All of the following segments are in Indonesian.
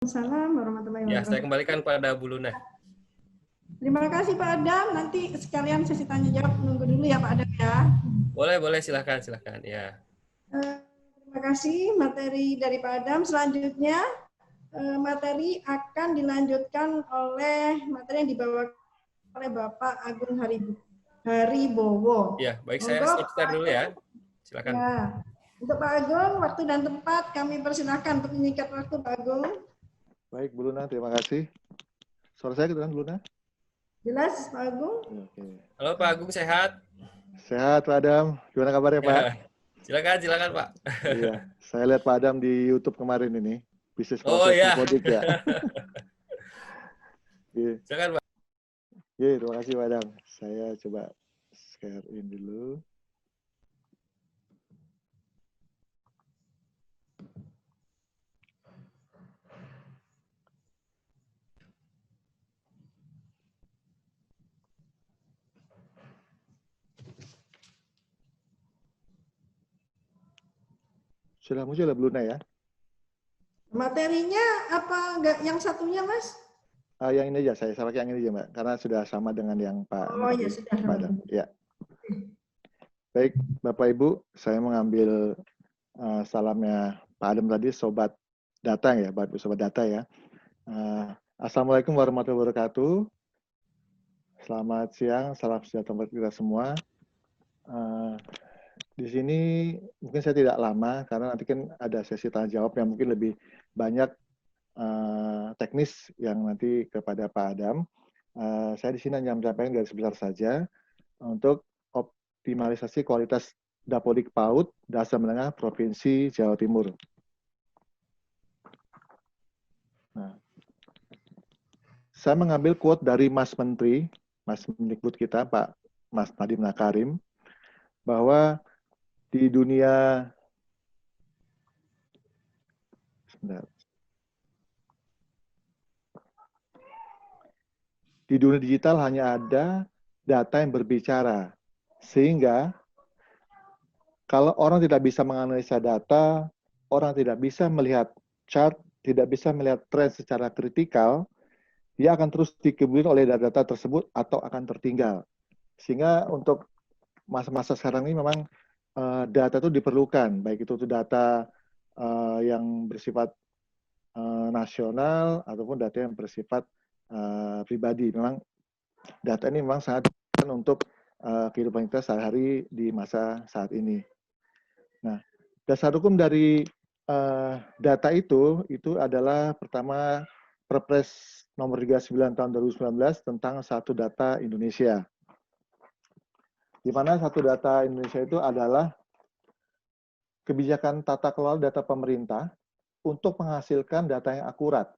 Assalamualaikum warahmatullahi Ya, saya wabarakatuh. kembalikan pada Bu Luna. Terima kasih Pak Adam. Nanti sekalian sesi tanya jawab, nunggu dulu ya Pak Adam ya. Boleh, silahkan. Ya. Terima kasih materi dari Pak Adam. Selanjutnya materi akan dilanjutkan oleh materi yang dibawakan oleh Bapak Agung Haribowo. Ya, baik, saya Monggo stop Pak share dulu Agung. ya. Silakan. Ya. Untuk Pak Agung, waktu dan tempat kami persilahkan untuk menyingkat waktu Pak Agung. Baik, Bu Luna, terima kasih. Suara saya kedengaran, Bu Luna? Jelas Pak Agung? Oke. Halo Pak Agung, sehat? Sehat, Pak Adam. Gimana kabarnya, Pak? Silakan Pak. Iya, saya lihat Pak Adam di YouTube kemarin ini. Bisnis Oh proses ya. Dapodik ya. Silakan Pak. Iya, terima kasih Pak Adam. Saya coba share in dulu. Sudah muncul ya, Bu Luna ya? Materinya apa enggak yang satunya, Mas? Yang ini aja, saya pakai yang ini aja, Mbak. Karena sudah sama dengan yang Pak Oh ya, sudah Pak Adam. sama. Ya. Baik, Bapak Ibu, saya mengambil salamnya Pak Adam tadi, Sobat Data ya, Sobat Data ya. Assalamualaikum warahmatullahi wabarakatuh. Selamat siang, salam sejahtera buat kita semua. Di sini mungkin saya tidak lama, karena nanti kan ada sesi tanya jawab yang mungkin lebih banyak teknis yang nanti kepada Pak Adam. Saya di sini hanya menyampaikan garis besar saja untuk optimalisasi kualitas Dapodik PAUD dasar menengah Provinsi Jawa Timur. Nah, saya mengambil quote dari Mas Menteri, Mas Mendikbud kita, Pak Mas Nadiem Makarim, bahwa di dunia digital hanya ada data yang berbicara. Sehingga kalau orang tidak bisa menganalisa data, orang tidak bisa melihat chart, tidak bisa melihat tren secara kritikal, dia akan terus dikebiri oleh data-data tersebut atau akan tertinggal. Sehingga untuk masa-masa sekarang ini memang data itu diperlukan, baik itu data yang bersifat nasional ataupun data yang bersifat pribadi. Memang data ini memang sangat penting untuk kehidupan kita sehari-hari di masa saat ini. Nah, dasar hukum dari data itu adalah pertama Perpres nomor 39 tahun 2019 tentang Satu Data Indonesia. Di mana Satu Data Indonesia itu adalah kebijakan tata kelola data pemerintah untuk menghasilkan data yang akurat,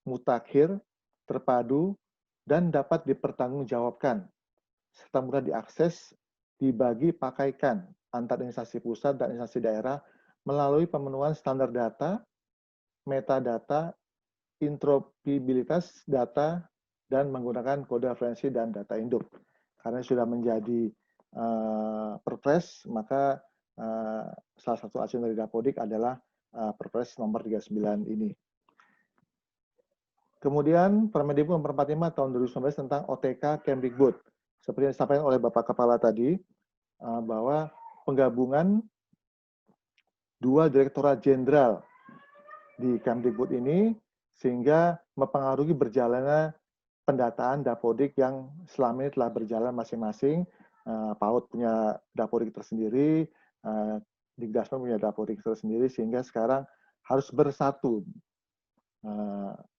mutakhir, terpadu, dan dapat dipertanggungjawabkan, serta mudah diakses, dibagi, pakaikan antar instansi pusat dan instansi daerah melalui pemenuhan standar data, metadata, interoperabilitas data, dan menggunakan kode referensi dan data induk. Karena sudah menjadi Perpres, maka salah satu action dari Dapodik adalah Perpres nomor 39 ini. Kemudian Permendikbud nomor 45 tahun 2019 tentang OTK Kemdikbud. Seperti yang disampaikan oleh Bapak Kepala tadi, bahwa penggabungan dua Direktorat Jenderal di Kemdikbud ini sehingga mempengaruhi berjalannya pendataan Dapodik yang selama ini telah berjalan masing-masing. PAUD punya Dapodik tersendiri, Dikdasmen punya Dapodik tersendiri, sehingga sekarang harus bersatu,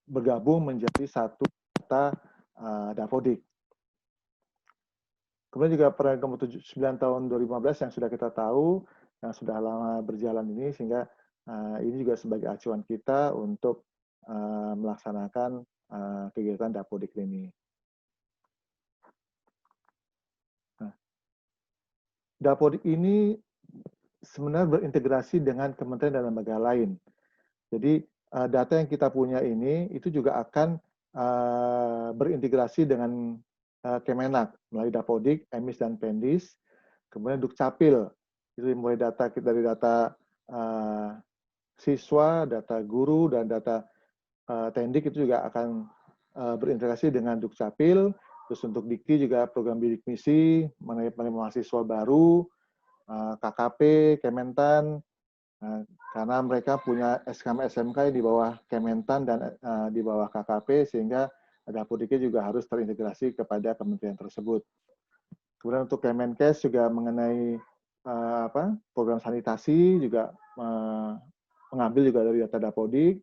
bergabung menjadi satu data Dapodik. Kemudian juga Permen nomor 9 tahun 2015 yang sudah kita tahu, yang sudah lama berjalan ini, sehingga ini juga sebagai acuan kita untuk melaksanakan kegiatan Dapodik ini. Nah, Dapodik ini sebenarnya berintegrasi dengan kementerian dan lembaga lain. Jadi data yang kita punya ini itu juga akan berintegrasi dengan Kemenak melalui Dapodik, EMIS dan Pendis, kemudian Dukcapil itu mulai data dari data siswa, data guru dan data Tendik itu juga akan berintegrasi dengan Dukcapil. Terus untuk Dikti juga program bidik misi mengenai mahasiswa baru, KKP, Kementan, karena mereka punya SKM SMK di bawah Kementan dan di bawah KKP, sehingga Dapur Dikti juga harus terintegrasi kepada kementerian tersebut. Kemudian untuk Kemenkes juga mengenai program sanitasi juga mengambil juga dari data Dapodik.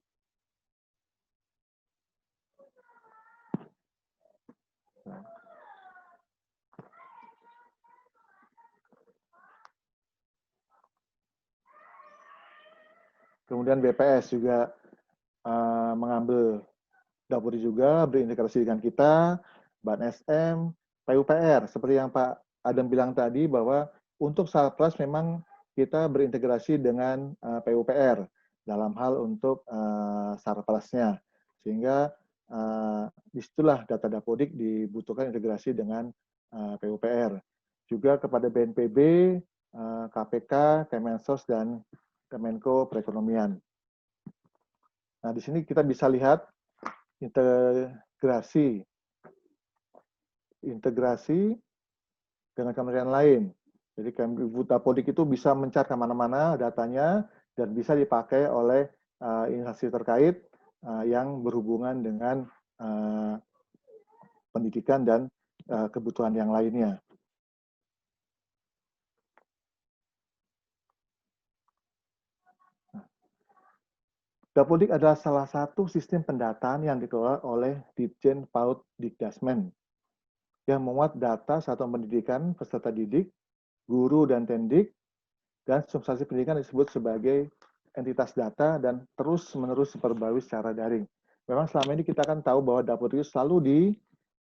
Kemudian BPS juga mengambil Dapodik juga, berintegrasi dengan kita, Ban SM, PUPR. Seperti yang Pak Adam bilang tadi, bahwa untuk Sarpras memang kita berintegrasi dengan PUPR dalam hal untuk Sarprasnya. Sehingga disitulah data Dapodik dibutuhkan integrasi dengan PUPR. Juga kepada BNPB, KPK, Kemensos, dan Kemenko Perekonomian. Nah, di sini kita bisa lihat integrasi dengan kementerian lain. Jadi Kemdikbud Dapodik itu bisa mencari kemana-mana datanya dan bisa dipakai oleh instansi terkait yang berhubungan dengan pendidikan dan kebutuhan yang lainnya. Dapodik adalah salah satu sistem pendataan yang dikelola oleh Ditjen PAUD Dikdasmen yang memuat data satuan pendidikan peserta didik, guru dan tendik, dan substansi pendidikan disebut sebagai entitas data dan terus-menerus diperbarui secara daring. Memang selama ini kita kan tahu bahwa Dapodik itu selalu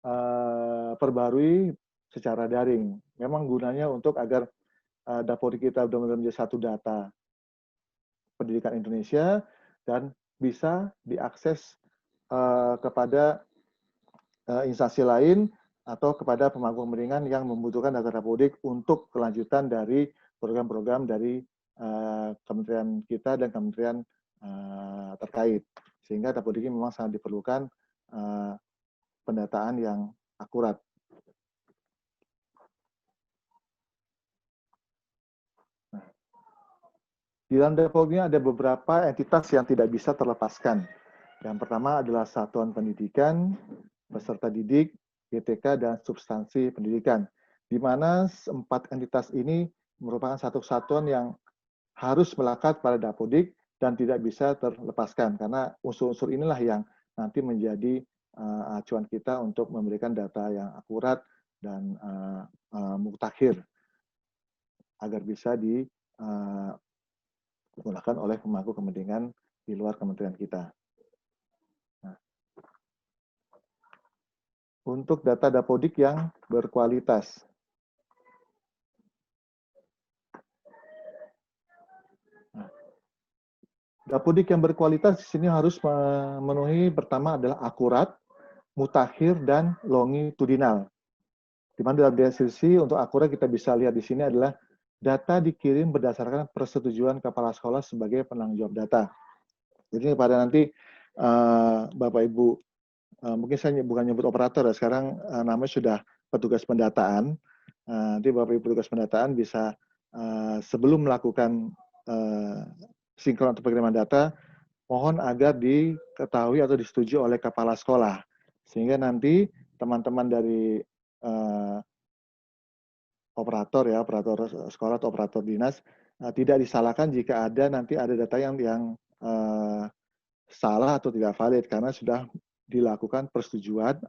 diperbarui secara daring. Memang gunanya untuk agar Dapodik kita benar-benar menjadi satu data pendidikan Indonesia dan bisa diakses kepada instansi lain atau kepada pemangku kepentingan yang membutuhkan data Dapodik untuk kelanjutan dari program-program dari kementerian kita dan kementerian terkait. Sehingga Dapodik ini memang sangat diperlukan pendataan yang akurat. Di dalam Dapodik ini ada beberapa entitas yang tidak bisa terlepaskan. Yang pertama adalah satuan pendidikan, peserta didik, GTK, dan substansi pendidikan. Di mana 4 entitas ini merupakan satu kesatuan yang harus melekat pada Dapodik dan tidak bisa terlepaskan. Karena unsur-unsur inilah yang nanti menjadi acuan kita untuk memberikan data yang akurat dan mutakhir agar bisa digunakan oleh pemangku kepentingan di luar kementerian kita. Nah, untuk data Dapodik yang berkualitas. Nah, Dapodik yang berkualitas di sini harus memenuhi pertama adalah akurat, mutakhir, dan longitudinal. Di mana dalam deskripsi untuk akurat kita bisa lihat di sini adalah data dikirim berdasarkan persetujuan kepala sekolah sebagai penanggung jawab data. Jadi pada nanti Bapak Ibu, mungkin saya bukan nyebut operator ya, sekarang namanya sudah petugas pendataan. Nanti Bapak Ibu petugas pendataan bisa sebelum melakukan sinkron atau pengiriman data, mohon agar diketahui atau disetujui oleh kepala sekolah. Sehingga nanti teman-teman dari operator ya, operator sekolah atau operator dinas tidak disalahkan jika ada nanti ada data yang salah atau tidak valid karena sudah dilakukan persetujuan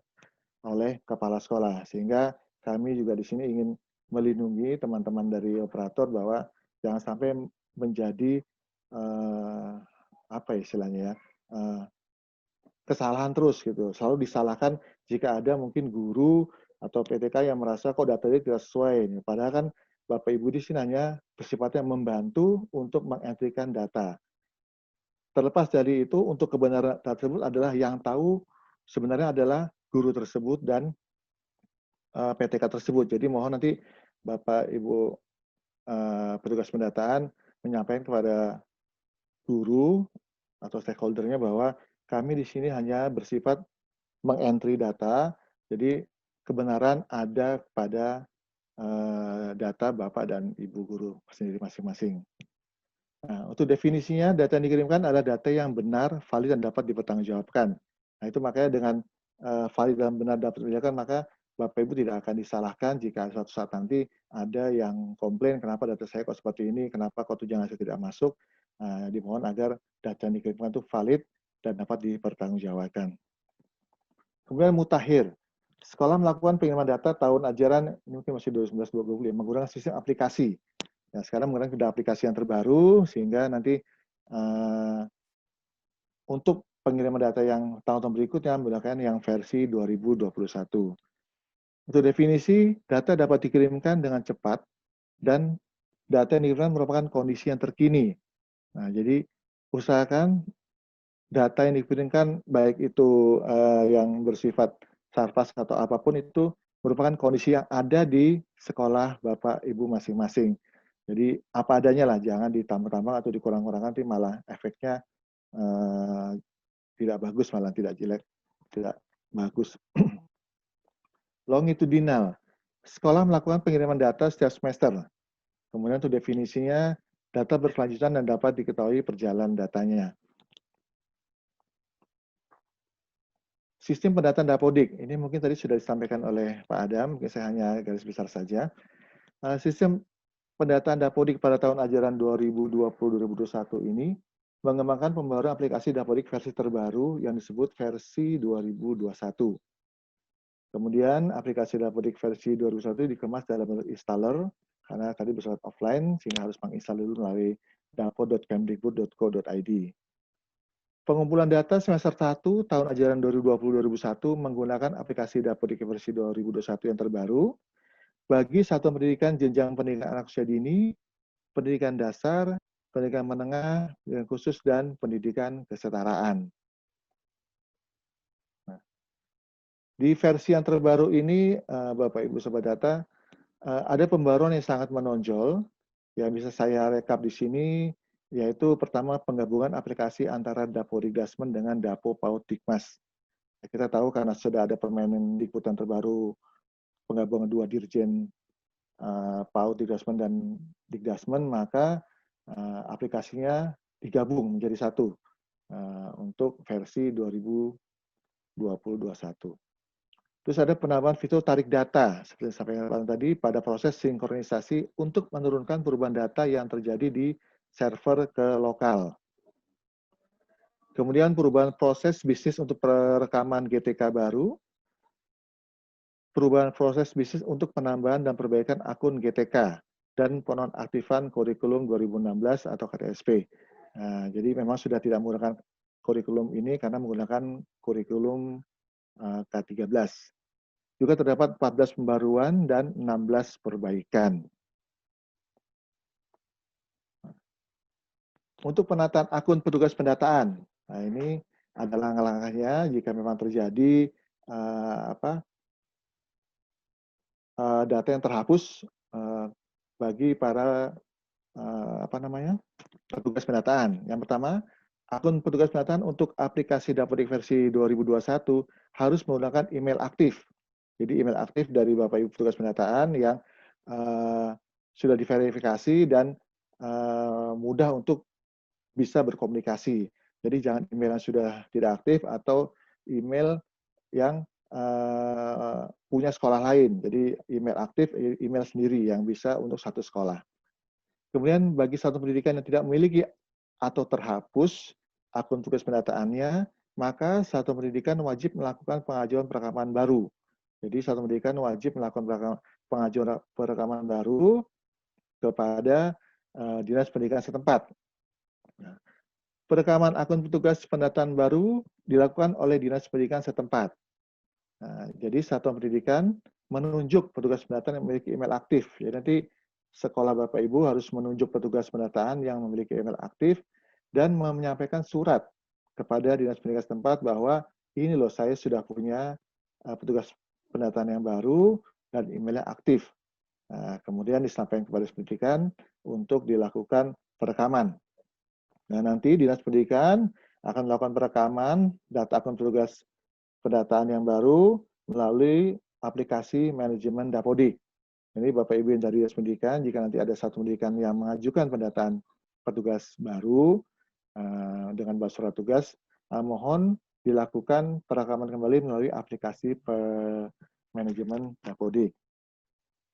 oleh kepala sekolah. Sehingga kami juga di sini ingin melindungi teman-teman dari operator bahwa jangan sampai menjadi apa istilahnya ya, kesalahan terus gitu. Selalu disalahkan jika ada mungkin guru atau PTK yang merasa kok datanya tidak sesuai. Padahal kan Bapak Ibu di sini hanya bersifatnya membantu untuk mengentrikan data. Terlepas dari itu, untuk kebenaran data tersebut adalah yang tahu sebenarnya adalah guru tersebut dan PTK tersebut. Jadi mohon nanti Bapak Ibu petugas pendataan menyampaikan kepada guru atau stakeholdernya bahwa kami di sini hanya bersifat mengentry data, jadi kebenaran ada pada data Bapak dan Ibu guru sendiri masing-masing. Nah, untuk definisinya, data yang dikirimkan adalah data yang benar, valid, dan dapat dipertanggungjawabkan. Nah, itu makanya dengan valid dan benar dapat dipertanggungjawabkan, maka Bapak Ibu tidak akan disalahkan jika suatu saat nanti ada yang komplain, kenapa data saya kok seperti ini, kenapa kok tunjangan saya tidak masuk. Dimohon agar data yang dikirimkan itu valid dan dapat dipertanggungjawabkan. Kemudian mutakhir. Sekolah melakukan pengiriman data tahun ajaran, ini mungkin masih 2019-2020, menggunakan sistem aplikasi. Nah, sekarang menggunakan aplikasi yang terbaru, sehingga nanti untuk pengiriman data yang tahun-tahun berikutnya menggunakan yang versi 2021. Untuk definisi, data dapat dikirimkan dengan cepat, dan data yang dikirimkan merupakan kondisi yang terkini. Nah, jadi usahakan data yang dikirimkan, baik itu yang bersifat sarpas atau apapun, itu merupakan kondisi yang ada di sekolah Bapak Ibu masing-masing. Jadi apa adanya lah, jangan ditambah-tambah atau dikurang-kurangkan, nanti malah efeknya tidak bagus, malah tidak jelek, tidak bagus. Longitudinal. Sekolah melakukan pengiriman data setiap semester. Kemudian untuk definisinya, data berkelanjutan dan dapat diketahui perjalanan datanya. Sistem pendataan Dapodik, ini mungkin tadi sudah disampaikan oleh Pak Adam, mungkin saya hanya garis besar saja. Sistem pendataan Dapodik pada tahun ajaran 2020-2021 ini mengembangkan pembaruan aplikasi Dapodik versi terbaru yang disebut versi 2021. Kemudian aplikasi Dapodik versi 2021 dikemas dalam bentuk installer, karena tadi bersifat offline, sehingga harus menginstal dulu melalui dapo.kemdikbud.co.id. Pengumpulan data semester 1 tahun ajaran 2020-2021 menggunakan aplikasi Dapodik versi 2021 yang terbaru bagi satuan pendidikan jenjang pendidikan anak usia dini, pendidikan dasar, pendidikan menengah, pendidikan khusus, dan pendidikan kesetaraan. Nah, di versi yang terbaru ini, Bapak Ibu Sobat Data, ada pembaruan yang sangat menonjol yang bisa saya rekap di sini, yaitu pertama penggabungan aplikasi antara Dapodikdasmen dengan Dapo PAUD Dikmas. Kita tahu karena sudah ada Permendikbud yang terbaru, penggabungan dua dirjen PAUD Dikdasmen dan Dikdasmen, maka aplikasinya digabung menjadi satu untuk versi 2020-2021. Terus ada penambahan fitur tarik data, seperti yang sampaikan tadi, pada proses sinkronisasi untuk menurunkan perubahan data yang terjadi di server ke lokal. Kemudian perubahan proses bisnis untuk perekaman GTK baru, perubahan proses bisnis untuk penambahan dan perbaikan akun GTK, dan penonaktifan kurikulum 2016 atau KTSP. Nah, jadi memang sudah tidak menggunakan kurikulum ini karena menggunakan kurikulum K13. Juga terdapat 14 pembaruan dan 16 perbaikan. Untuk penataan akun petugas pendataan, nah ini adalah langkah-langkahnya jika memang terjadi data yang terhapus bagi para petugas pendataan. Yang pertama, akun petugas pendataan untuk aplikasi Dapodik versi 2021 harus menggunakan email aktif. Jadi email aktif dari Bapak Ibu petugas pendataan yang sudah diverifikasi dan mudah untuk bisa berkomunikasi. Jadi jangan email yang sudah tidak aktif atau email yang punya sekolah lain. Jadi email aktif, email sendiri yang bisa untuk satu sekolah. Kemudian bagi satu pendidikan yang tidak memiliki atau terhapus akun tugas pendataannya, maka satu pendidikan wajib melakukan pengajuan perekaman baru. Jadi satu pendidikan wajib melakukan pengajuan perekaman baru kepada Dinas Pendidikan setempat. Nah, perekaman akun petugas pendataan baru dilakukan oleh Dinas Pendidikan setempat. Nah, jadi satuan pendidikan menunjuk petugas pendataan yang memiliki email aktif. Jadi nanti sekolah Bapak Ibu harus menunjuk petugas pendataan yang memiliki email aktif dan menyampaikan surat kepada Dinas Pendidikan setempat bahwa ini loh, saya sudah punya petugas pendataan yang baru dan emailnya aktif. Nah, kemudian disampaikan kepada Dinas Pendidikan untuk dilakukan perekaman. Nah, nanti Dinas Pendidikan akan melakukan perekaman data akun petugas pendataan yang baru melalui aplikasi manajemen Dapodik. Ini Bapak Ibu yang dari Dinas Pendidikan, jika nanti ada satu pendidikan yang mengajukan pendataan petugas baru dengan surat tugas, mohon dilakukan perekaman kembali melalui aplikasi manajemen Dapodik.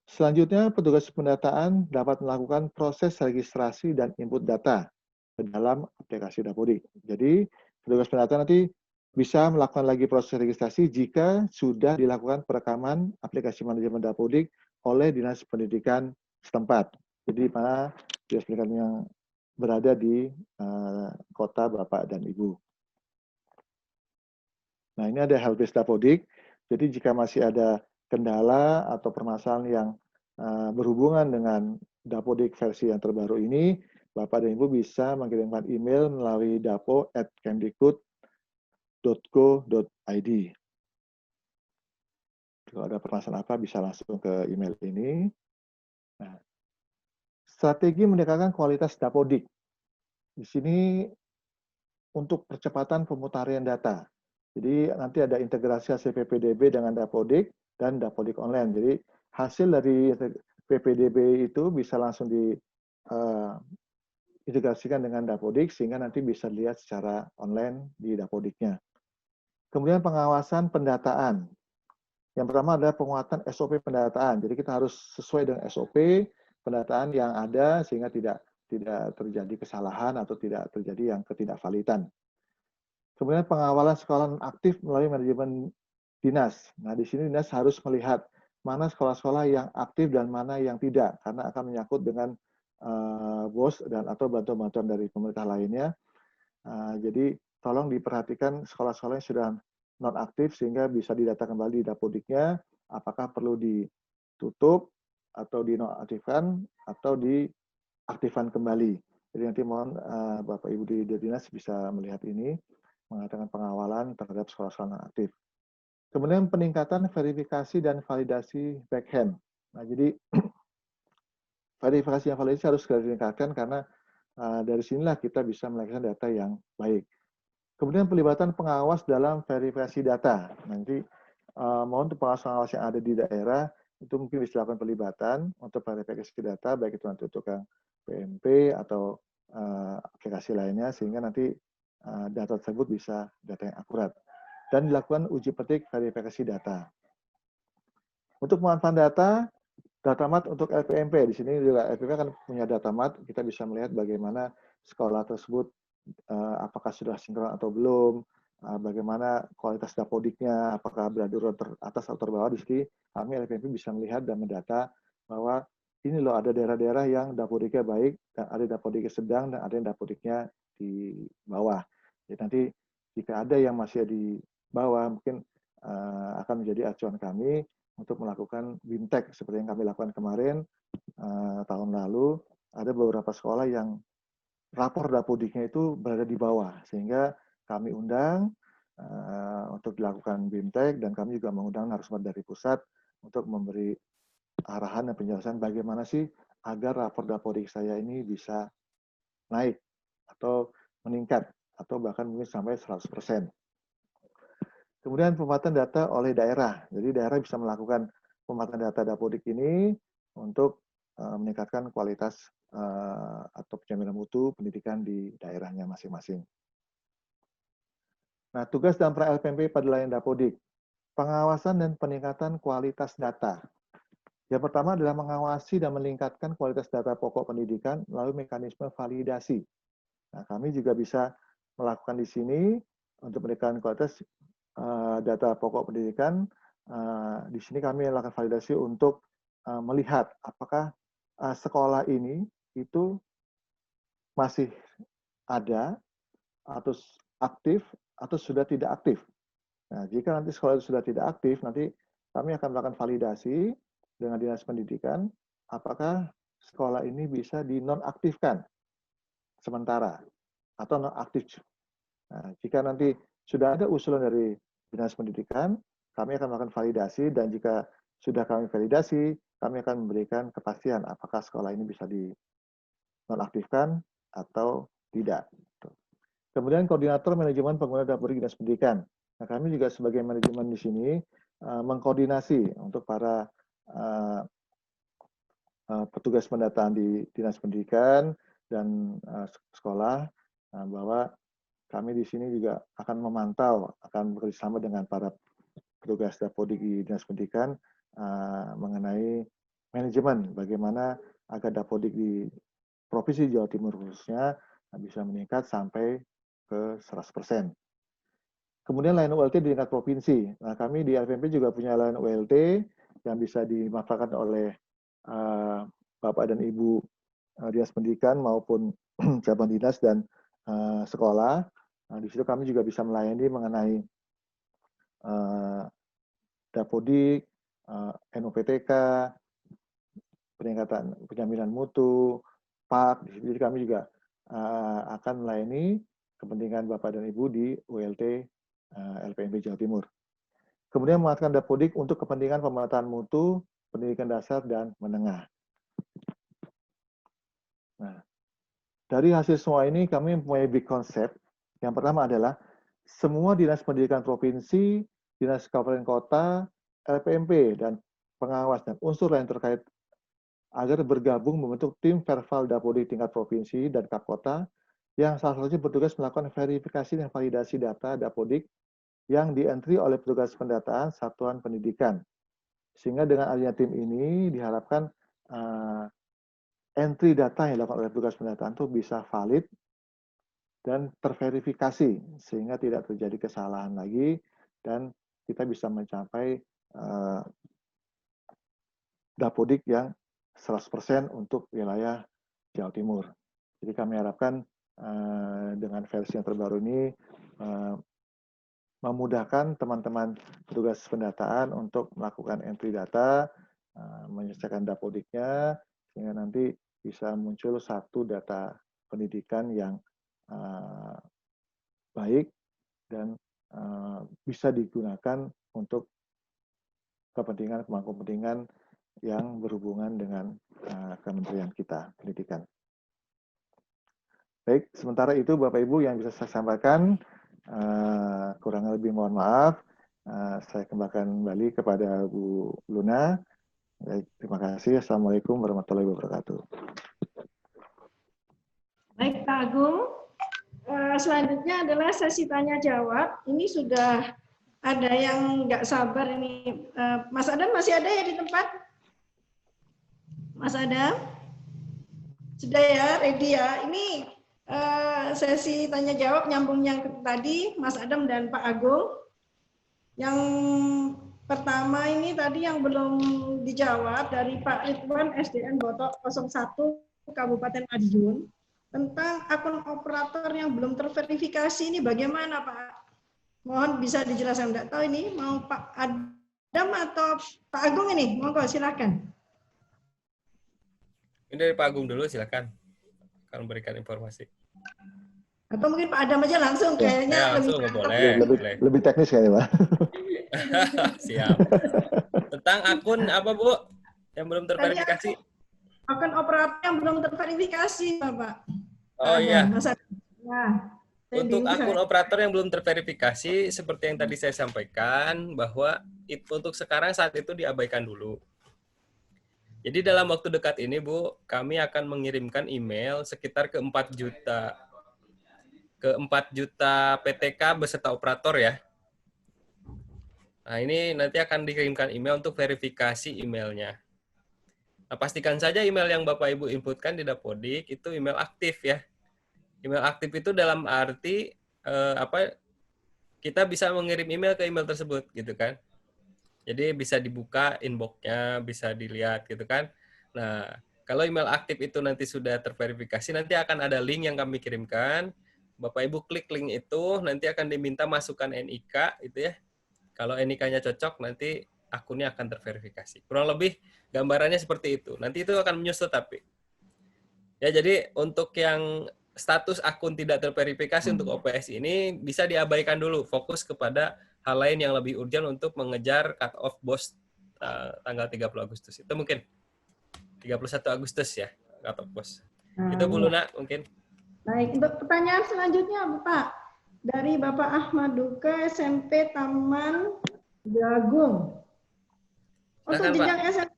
Selanjutnya, petugas pendataan dapat melakukan proses registrasi dan input data ke dalam aplikasi Dapodik. Jadi, petugas pendataan nanti bisa melakukan lagi proses registrasi jika sudah dilakukan perekaman aplikasi manajemen Dapodik oleh Dinas Pendidikan setempat. Jadi, mana Dinas Pendidikan yang berada di kota Bapak dan Ibu. Nah, ini ada helpdesk Dapodik. Jadi, jika masih ada kendala atau permasalahan yang berhubungan dengan Dapodik versi yang terbaru ini, Bapak dan Ibu bisa mengirimkan email melalui dapo@kemdikbud.go.id. Kalau ada permasalahan apa, bisa langsung ke email ini. Nah, strategi meningkatkan kualitas Dapodik. Di sini untuk percepatan pemutarian data. Jadi nanti ada integrasi hasil PPDB dengan Dapodik dan Dapodik online. Jadi hasil dari PPDB itu bisa langsung diintegrasikan dengan Dapodik sehingga nanti bisa dilihat secara online di Dapodiknya. Kemudian pengawasan pendataan. Yang pertama adalah penguatan SOP pendataan. Jadi kita harus sesuai dengan SOP pendataan yang ada sehingga tidak terjadi kesalahan atau tidak terjadi yang ketidakvalidan. Kemudian pengawalan sekolah aktif melalui manajemen dinas. Nah, di sini dinas harus melihat mana sekolah-sekolah yang aktif dan mana yang tidak, karena akan menyangkut dengan BOS dan atau bantuan-bantuan dari pemerintah lainnya. Jadi tolong diperhatikan sekolah-sekolah yang sudah non-aktif sehingga bisa didata kembali di Dapodiknya, apakah perlu ditutup atau dinonaktifkan atau diaktifkan kembali. Jadi nanti mohon Bapak Ibu di dinas bisa melihat ini, mengadakan pengawalan terhadap sekolah-sekolah non-aktif. Kemudian peningkatan verifikasi dan validasi backhand. Nah, jadi verifikasi dan validasi harus segera ditingkatkan karena dari sinilah kita bisa melahirkan data yang baik. Kemudian pelibatan pengawas dalam verifikasi data. Nanti mohon untuk pengawas-pengawas yang ada di daerah itu mungkin bisa dilakukan pelibatan untuk verifikasi data, baik itu nanti untuk PMP atau aplikasi lainnya, sehingga nanti data tersebut bisa data yang akurat. Dan dilakukan uji petik verifikasi data. Untuk pemanfaatan data mat untuk LPMP. Di sini juga LPMP kan punya data mat, kita bisa melihat bagaimana sekolah tersebut apakah sudah sinkron atau belum, bagaimana kualitas Dapodiknya, apakah berada teratas atau terbawah. Di sini kami LPMP bisa melihat dan mendata bahwa ini loh ada daerah-daerah yang Dapodiknya baik, dan ada Dapodiknya sedang, dan ada yang Dapodiknya di bawah. Jadi nanti jika ada yang masih di bawah, mungkin akan menjadi acuan kami untuk melakukan BIMTEK seperti yang kami lakukan kemarin tahun lalu. Ada beberapa sekolah yang rapor Dapodiknya itu berada di bawah, sehingga kami undang untuk dilakukan BIMTEK, dan kami juga mengundang narasumber dari pusat untuk memberi arahan dan penjelasan bagaimana sih agar rapor Dapodik saya ini bisa naik atau meningkat atau bahkan mungkin sampai 100%. Kemudian pemanfaatan data oleh daerah. Jadi daerah bisa melakukan pemanfaatan data Dapodik ini untuk meningkatkan kualitas atau penjaminan mutu pendidikan di daerahnya masing-masing. Nah, tugas dan peran LPMP pada layanan Dapodik. Pengawasan dan peningkatan kualitas data. Yang pertama adalah mengawasi dan meningkatkan kualitas data pokok pendidikan melalui mekanisme validasi. Nah, kami juga bisa melakukan di sini untuk meningkatkan kualitas data pokok pendidikan. Di sini kami melakukan validasi untuk melihat apakah sekolah ini itu masih ada atau aktif atau sudah tidak aktif. Nah, jika nanti sekolah itu sudah tidak aktif, nanti kami akan melakukan validasi dengan Dinas Pendidikan apakah sekolah ini bisa dinonaktifkan sementara atau nonaktif. Nah, jika nanti sudah ada usulan dari Dinas Pendidikan, kami akan melakukan validasi, dan jika sudah kami validasi, kami akan memberikan kepastian apakah sekolah ini bisa dinonaktifkan atau tidak. Kemudian koordinator manajemen pengguna Dapodik Dinas Pendidikan. Nah, kami juga sebagai manajemen di sini mengkoordinasi untuk para petugas pendataan di Dinas Pendidikan dan sekolah bahwa kami di sini juga akan memantau, akan bekerjasama dengan para petugas Dapodik di Dinas Pendidikan mengenai manajemen, bagaimana agar Dapodik di Provinsi Jawa Timur khususnya bisa meningkat sampai ke 100%. Kemudian layanan ULT di tingkat provinsi. Nah, kami di LPMP juga punya layanan ULT yang bisa dimanfaatkan oleh Bapak dan Ibu Dinas Pendidikan maupun cabang dinas dan sekolah. Nah, di situ kami juga bisa melayani mengenai Dapodik, NUPTK, peningkatan penjaminan mutu, PAK. Di situ kami juga akan melayani kepentingan Bapak dan Ibu di ULT LPMP Jawa Timur. Kemudian mengatakan Dapodik untuk kepentingan pemetaan mutu, pendidikan dasar, dan menengah. Nah, dari hasil semua ini kami mempunyai big concept. Yang pertama adalah semua dinas pendidikan provinsi, dinas kabupaten kota, LPMP, dan pengawas dan unsur lain terkait agar bergabung membentuk tim Verval Dapodik tingkat provinsi dan Kapkota yang salah satunya bertugas melakukan verifikasi dan validasi data Dapodik yang di-entry oleh petugas pendataan satuan pendidikan. Sehingga dengan adanya tim ini diharapkan entry data yang dilakukan oleh petugas pendataan itu bisa valid dan terverifikasi sehingga tidak terjadi kesalahan lagi dan kita bisa mencapai Dapodik yang 100% untuk wilayah Jawa Timur. Jadi kami harapkan dengan versi yang terbaru ini memudahkan teman-teman petugas pendataan untuk melakukan entry data, menyelesaikan Dapodiknya, sehingga nanti bisa muncul satu data pendidikan yang baik dan bisa digunakan untuk kepentingan yang berhubungan dengan kementerian kita, pendidikan. Baik, sementara itu Bapak Ibu yang bisa saya sampaikan, kurang lebih mohon maaf. Saya kembalikan kembali kepada Bu Luna. Baik, terima kasih. Assalamualaikum warahmatullahi wabarakatuh. Baik, Pak Agung. Selanjutnya adalah sesi tanya jawab. Ini sudah ada yang nggak sabar ini. Mas Adam masih ada ya di tempat? Mas Adam? Sudah ya, ready ya. Ini sesi tanya jawab nyambung yang tadi Mas Adam dan Pak Agung. Yang pertama ini tadi yang belum dijawab dari Pak Ridwan SDN Botok 01 Kabupaten Madiun tentang akun operator yang belum terverifikasi ini bagaimana Pak? Mohon bisa dijelaskan. Enggak tahu ini mau Pak Adam atau Pak Agung ini? Monggo silakan. Ini dari Pak Agung dulu, silakan. Akan memberikan informasi. Atau mungkin Pak Adam aja langsung, kayaknya langsung boleh. Lebih teknis kayaknya, Pak. Siap. Tentang akun apa, Bu? Yang belum terverifikasi? Akun operator yang belum terverifikasi, Bapak. Oh iya. Nah, untuk akun operator yang belum terverifikasi, seperti yang tadi saya sampaikan, bahwa untuk sekarang saat itu diabaikan dulu. Jadi dalam waktu dekat ini, Bu, kami akan mengirimkan email sekitar ke 4 juta PTK beserta operator ya. Nah, ini nanti akan dikirimkan email untuk verifikasi emailnya. Nah, pastikan saja email yang Bapak Ibu inputkan di Dapodik itu email aktif ya. Email aktif itu dalam arti kita bisa mengirim email ke email tersebut gitu kan. Jadi bisa dibuka inbox-nya, bisa dilihat gitu kan. Nah, kalau email aktif itu nanti sudah terverifikasi, nanti akan ada link yang kami kirimkan. Bapak Ibu klik link itu, nanti akan diminta masukkan NIK itu ya. Kalau NIK-nya cocok, nanti akunnya akan terverifikasi. Kurang lebih gambarannya seperti itu. Nanti itu akan menyusut tapi. Ya, jadi untuk yang status akun tidak terverifikasi untuk OPS ini bisa diabaikan dulu, fokus kepada hal lain yang lebih urgent untuk mengejar cut off BOS tanggal 30 Agustus. Itu mungkin 31 Agustus ya, cut off BOS. Itu Bu Luna mungkin. Baik, untuk pertanyaan selanjutnya Pak, dari Bapak Ahmad Duka, SMP Taman Jagung. Untuk Silakan Pak. jenjang SMP,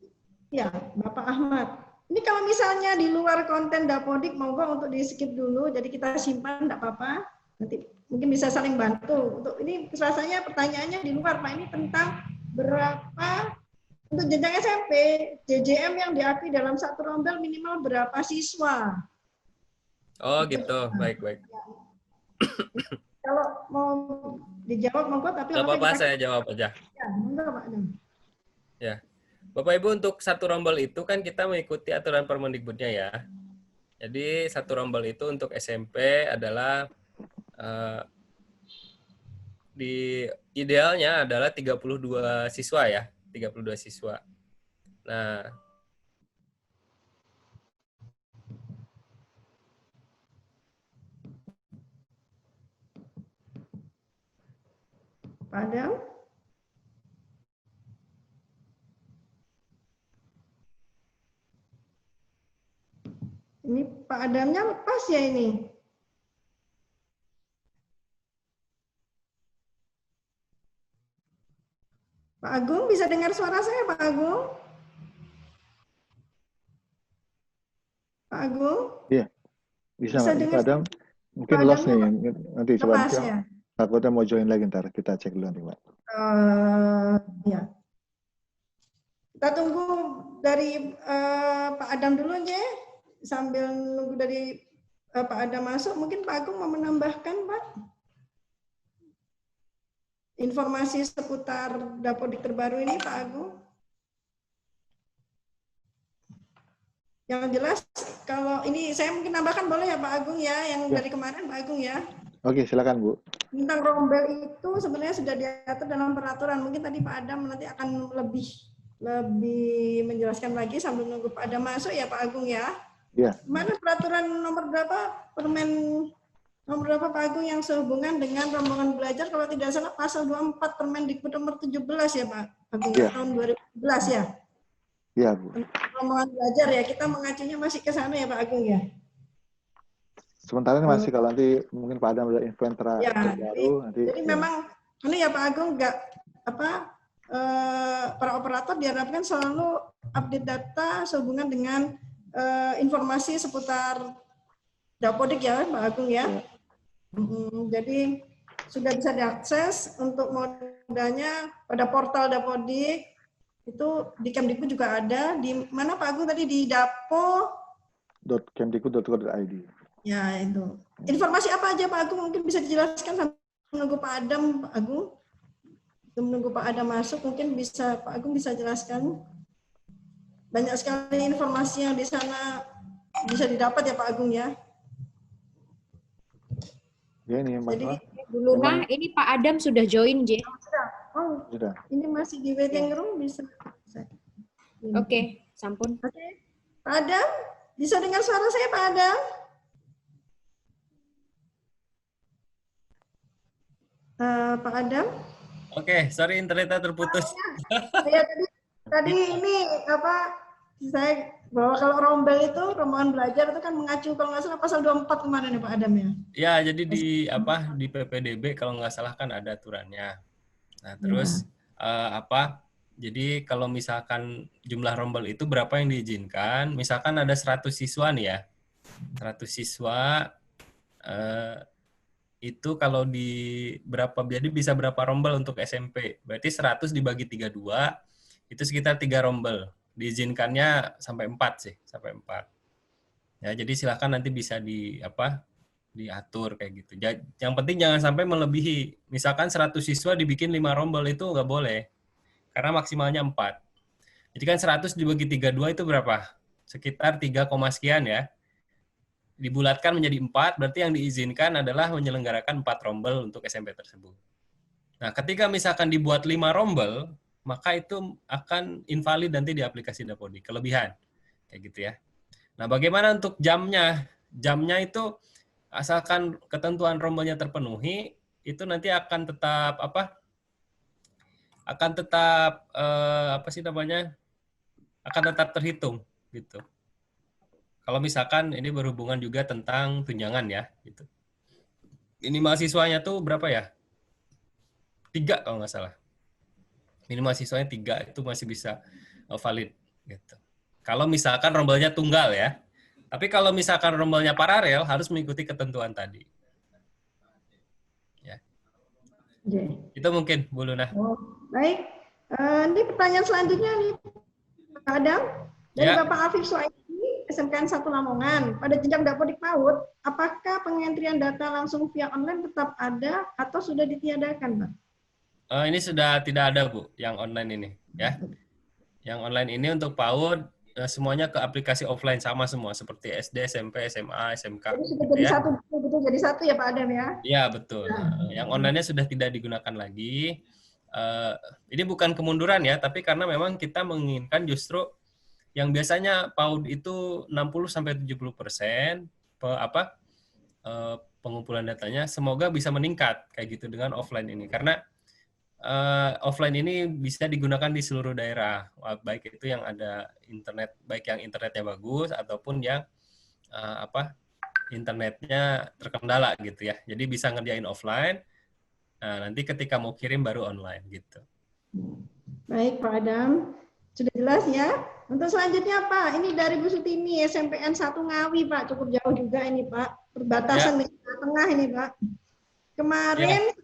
ya Bapak Ahmad. Ini kalau misalnya di luar konten Dapodik, monggo untuk di skip dulu, jadi kita simpan, tidak apa-apa. Nanti mungkin bisa saling bantu. Untuk ini rasanya pertanyaannya di luar Pak, ini tentang berapa untuk jenjang SMP, JJM yang diakui dalam satu rombel minimal berapa siswa? Oh gitu, baik-baik. Kalau mau dijawab monggo, tapi Nggak apa-apa, kita saya jawab aja. ya, monggo Pak. Ya, Bapak Ibu, untuk satu rombel itu kan kita mengikuti aturan Permendikbudnya ya. Jadi satu rombel itu untuk SMP adalah di idealnya adalah 32 siswa ya, 32 siswa. Nah, Padam. Ini Pak Adamnya lepas ya ini. Pak Agung bisa dengar suara saya Pak Agung? Pak Agung? Iya, bisa Bisa nggak? Pak dengar Adam, mungkin Pak lost Adamnya nih. Nanti coba lepas nanti ya? takutnya mau join lagi ntar. Kita cek dulu nanti, Pak. Ya. Kita tunggu dari Pak Adam dulu aja sambil nunggu dari Pak Adam masuk. Mungkin Pak Agung mau menambahkan Pak informasi seputar Dapodik terbaru ini Pak Agung. Yang jelas kalau ini saya mungkin tambahkan boleh ya Pak Agung ya, yang dari kemarin Pak Agung ya. Oke, silakan Bu. Tentang rombel itu sebenarnya sudah diatur dalam peraturan. Mungkin tadi Pak Adam nanti akan lebih menjelaskan lagi sambil nunggu Pak Adam masuk ya Pak Agung ya. Iya. Mana peraturan nomor berapa Permen nomor berapa Pak Agung yang sehubungan dengan rombongan belajar, kalau tidak salah pasal 24 Permendikbud nomor 17 ya Pak Agung ya, tahun 2017 ya. Iya, Bu. Rombongan belajar ya, kita mengacunya masih ke sana ya Pak Agung ya. Sementara ini masih, kalau nanti mungkin Pak Adam ada info ya, terbaru nanti. Jadi memang ini ya Pak Agung nggak para operator diharapkan selalu update data sehubungan dengan informasi seputar Dapodik ya Pak Agung ya. Jadi sudah bisa diakses untuk modalnya pada portal Dapodik. Itu di Kemdikbud juga ada. Di mana Pak Agung tadi? Di dapo.kemdikbud.go.id. Ya, itu. Informasi apa aja Pak Agung mungkin bisa dijelaskan sambil menunggu Pak Adam, Pak Agung. Menunggu Pak Adam masuk, mungkin bisa Pak Agung bisa jelaskan. Banyak sekali informasi yang di sana bisa didapat ya Pak Agung ya. Ya, ini Mas. Jadi dulu nah, ini Pak Adam sudah join, J. Oh, sudah. Ini masih di waiting room, bisa. Oke, sampun. Oke. Pak Adam, bisa dengar suara saya Pak Adam? Pak Adam? Oke, sorry internetnya terputus. Ya, tadi ini saya bahwa kalau rombel itu rombongan belajar itu kan mengacu kalau nggak salah pasal 24 kemarin ya Pak Adam ya. Ya, jadi di PPDB kalau nggak salah kan ada aturannya. Nah, terus jadi kalau misalkan jumlah rombel itu berapa yang diizinkan, misalkan ada 100 siswa nih ya. 100 siswa itu kalau jadi bisa berapa rombel untuk SMP? Berarti 100 dibagi 32 itu sekitar 3 rombel. Diizinkannya sampai 4 sih, sampai 4. Ya, jadi silakan nanti bisa diatur kayak gitu. Yang penting jangan sampai melebihi. Misalkan 100 siswa dibikin 5 rombel itu nggak boleh. Karena maksimalnya 4. Jadi kan 100 dibagi 32 itu berapa? Sekitar 3, sekian ya. Dibulatkan menjadi 4, berarti yang diizinkan adalah menyelenggarakan 4 rombel untuk SMP tersebut. Nah, ketika misalkan dibuat 5 rombel, maka itu akan invalid nanti di aplikasi Dapodik, kelebihan. Kayak gitu ya. Nah, bagaimana untuk jamnya? Jamnya itu asalkan ketentuan rombelnya terpenuhi, itu nanti akan tetap akan tetap terhitung gitu. Kalau misalkan ini berhubungan juga tentang tunjangan ya, gitu. Ini mahasiswanya tuh berapa ya? 3 kalau nggak salah. Ini mahasiswanya 3 itu masih bisa valid, gitu. Kalau misalkan rombelnya tunggal ya. Tapi kalau misalkan rombelnya paralel harus mengikuti ketentuan tadi. Ya. Oke. Itu mungkin, Bu Luna. Oh, baik. Ini pertanyaan selanjutnya nih, Pak Adam. Dari Ya. Bapak Afif Suaidi, SMKN 1 Lamongan. Pada jenjang Dapodik PAUD, apakah pengentrian data langsung via online tetap ada atau sudah ditiadakan, Pak? Ini sudah tidak ada, Bu, yang online ini. Ya. Yang online ini untuk PAUD, semuanya ke aplikasi offline sama semua, seperti SD, SMP, SMA, SMK. Jadi sudah Gitu jadi ya. satu, betul jadi satu ya Pak Adam ya? Iya, betul. Yang online-nya sudah tidak digunakan lagi. Ini bukan kemunduran ya, tapi karena memang kita menginginkan justru yang biasanya PAUD itu 60-70% pengumpulan datanya, semoga bisa meningkat kayak gitu dengan offline ini. Karena offline ini bisa digunakan di seluruh daerah, baik itu yang ada internet, baik yang internetnya bagus ataupun yang internetnya terkendala gitu ya. Jadi bisa ngerjain offline. Nah, nanti ketika mau kirim baru online gitu. Baik Pak Adam, sudah jelas ya. Untuk selanjutnya Pak, ini dari Bu Sutini, SMPN 1 Ngawi Pak, cukup jauh juga ini Pak, perbatasan di tengah ini Pak. Kemarin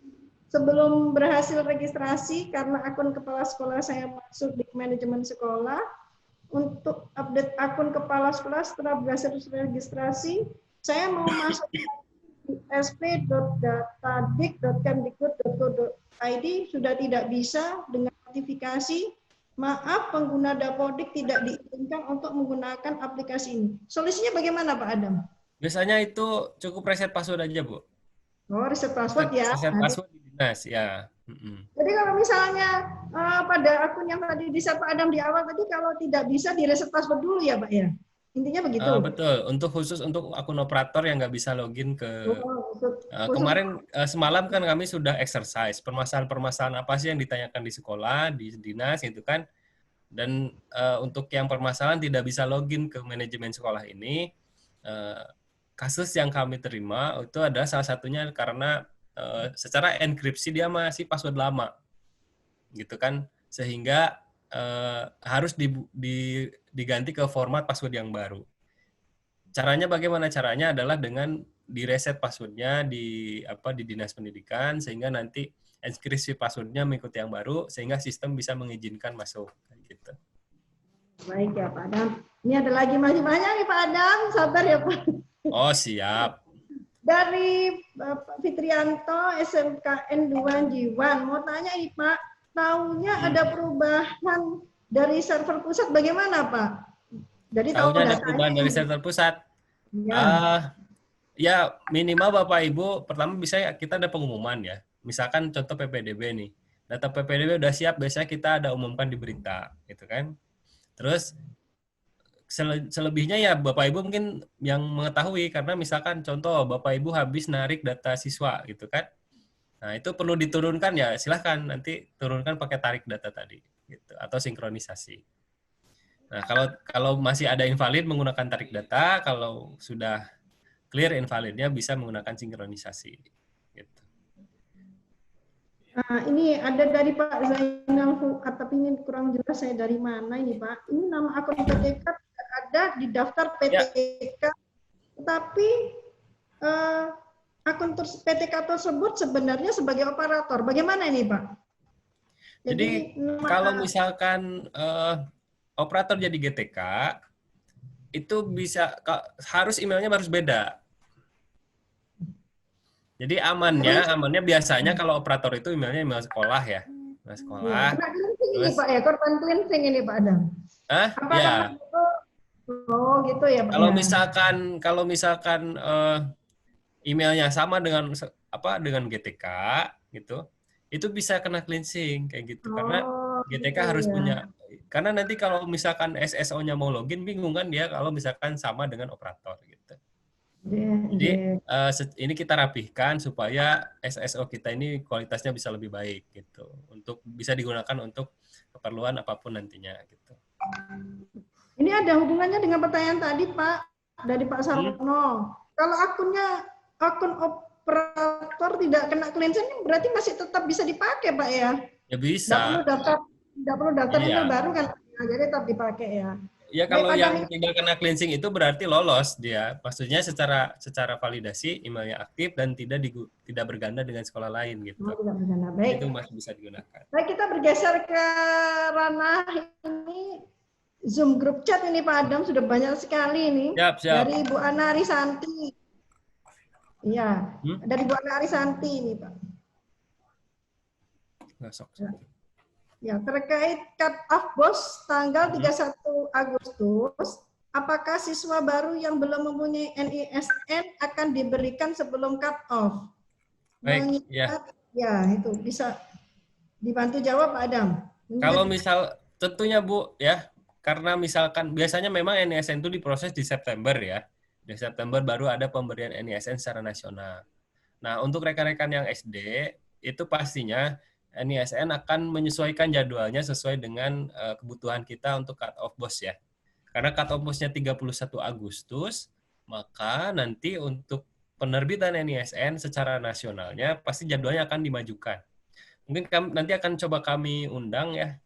sebelum berhasil registrasi karena akun kepala sekolah saya masuk di manajemen sekolah, untuk update akun kepala sekolah setelah berhasil registrasi, saya mau masuk sp.datadik.kemdikbud.go.id sudah tidak bisa dengan notifikasi, maaf pengguna Dapodik tidak diizinkan untuk menggunakan aplikasi ini. Solusinya bagaimana Pak Adam? Biasanya itu cukup reset password aja, Bu. Oh, reset password ya. Reset password di dinas, ya. Jadi kalau misalnya pada akun yang tadi di-share Pak Adam di awal tadi, kalau tidak bisa di reset password dulu ya Pak ya? Intinya begitu. Betul. Khusus untuk akun operator yang nggak bisa login ke... kemarin semalam kan kami sudah exercise permasalahan-permasalahan apa sih yang ditanyakan di sekolah, di dinas gitu kan. Dan untuk yang permasalahan tidak bisa login ke manajemen sekolah ini, kasus yang kami terima itu adalah salah satunya karena secara enkripsi dia masih password lama, gitu kan, sehingga harus diganti ke format password yang baru. Caranya bagaimana? Caranya adalah dengan direset passwordnya di dinas pendidikan sehingga nanti enkripsi passwordnya mengikuti yang baru sehingga sistem bisa mengizinkan masuk, gitu. Baik ya Pak Adam. Ini ada lagi masih banyak nih Pak Adam, sabar ya Pak. Oh siap. Dari Bapak Fitrianto, SMKN 2 Jiwan. Mau tanya ini Pak, tahunya ada perubahan dari server pusat bagaimana Pak? Jadi tahunya ada perubahan dari server pusat. Ya minimal Bapak Ibu, pertama bisa kita ada pengumuman ya. Misalkan contoh PPDB nih. Data PPDB udah siap, biasanya kita ada umumkan di berita, gitu kan. Terus selebihnya ya Bapak Ibu mungkin yang mengetahui, karena misalkan contoh Bapak Ibu habis narik data siswa gitu kan. Nah, itu perlu diturunkan ya, silahkan nanti turunkan pakai tarik data tadi gitu atau sinkronisasi. Nah, kalau masih ada invalid menggunakan tarik data, kalau sudah clear invalidnya bisa menggunakan sinkronisasi gitu. Nah, ini ada dari Pak Zainal Fuad, tapi ini kurang jelas saya dari mana ini Pak. Ini nama akun PTK ada di daftar PTK, tapi akun PTK tersebut sebenarnya sebagai operator. Bagaimana ini Pak? Jadi kalau misalkan operator jadi GTK, itu bisa harus emailnya harus beda. Jadi amannya biasanya kalau operator itu emailnya email sekolah ya, email sekolah. Ini Pak ya, korban cleansing ini Pak Adam. Ya. Oh gitu ya Pak. Kalau misalkan emailnya sama dengan GTK gitu, itu bisa kena cleansing kayak gitu karena GTK harus punya. Karena nanti kalau misalkan SSO-nya mau login bingung kan dia kalau misalkan sama dengan operator gitu. Jadi ini kita rapihkan supaya SSO kita ini kualitasnya bisa lebih baik gitu, untuk bisa digunakan untuk keperluan apapun nantinya gitu. Ini ada hubungannya dengan pertanyaan tadi Pak. dari Pak Sarwono. Kalau akun operator tidak kena cleansing berarti masih tetap bisa dipakai, Pak ya? Ya Tidak perlu daftar email Iya. baru kan? Nah, jadi tetap dipakai ya. Ya Baik, kalau Pak yang Adam. tidak kena cleansing itu berarti lolos dia. Maksudnya secara validasi emailnya aktif dan tidak berganda dengan sekolah lain gitu. Oh, tidak berganda. Baik. Itu masih bisa digunakan. Baik, kita bergeser ke ranah ini Zoom group chat ini Pak Adam, sudah banyak sekali ini. Siap. Dari Bu Ana Arisanti. Iya, dari Bu Ana Arisanti ini Pak. Ya, terkait cut off BOS tanggal 31 Agustus, apakah siswa baru yang belum mempunyai NISN akan diberikan sebelum cut off? Baik, ya. Ya, itu bisa dibantu jawab Pak Adam. Kalau misal tentunya Bu ya, karena misalkan biasanya memang NISN itu diproses di September ya. Di September baru ada pemberian NISN secara nasional. Nah, untuk rekan-rekan yang SD itu pastinya NISN akan menyesuaikan jadwalnya sesuai dengan kebutuhan kita untuk cut off BOS ya. Karena cut off BOS-nya 31 Agustus, maka nanti untuk penerbitan NISN secara nasionalnya pasti jadwalnya akan dimajukan. Mungkin nanti akan coba kami undang ya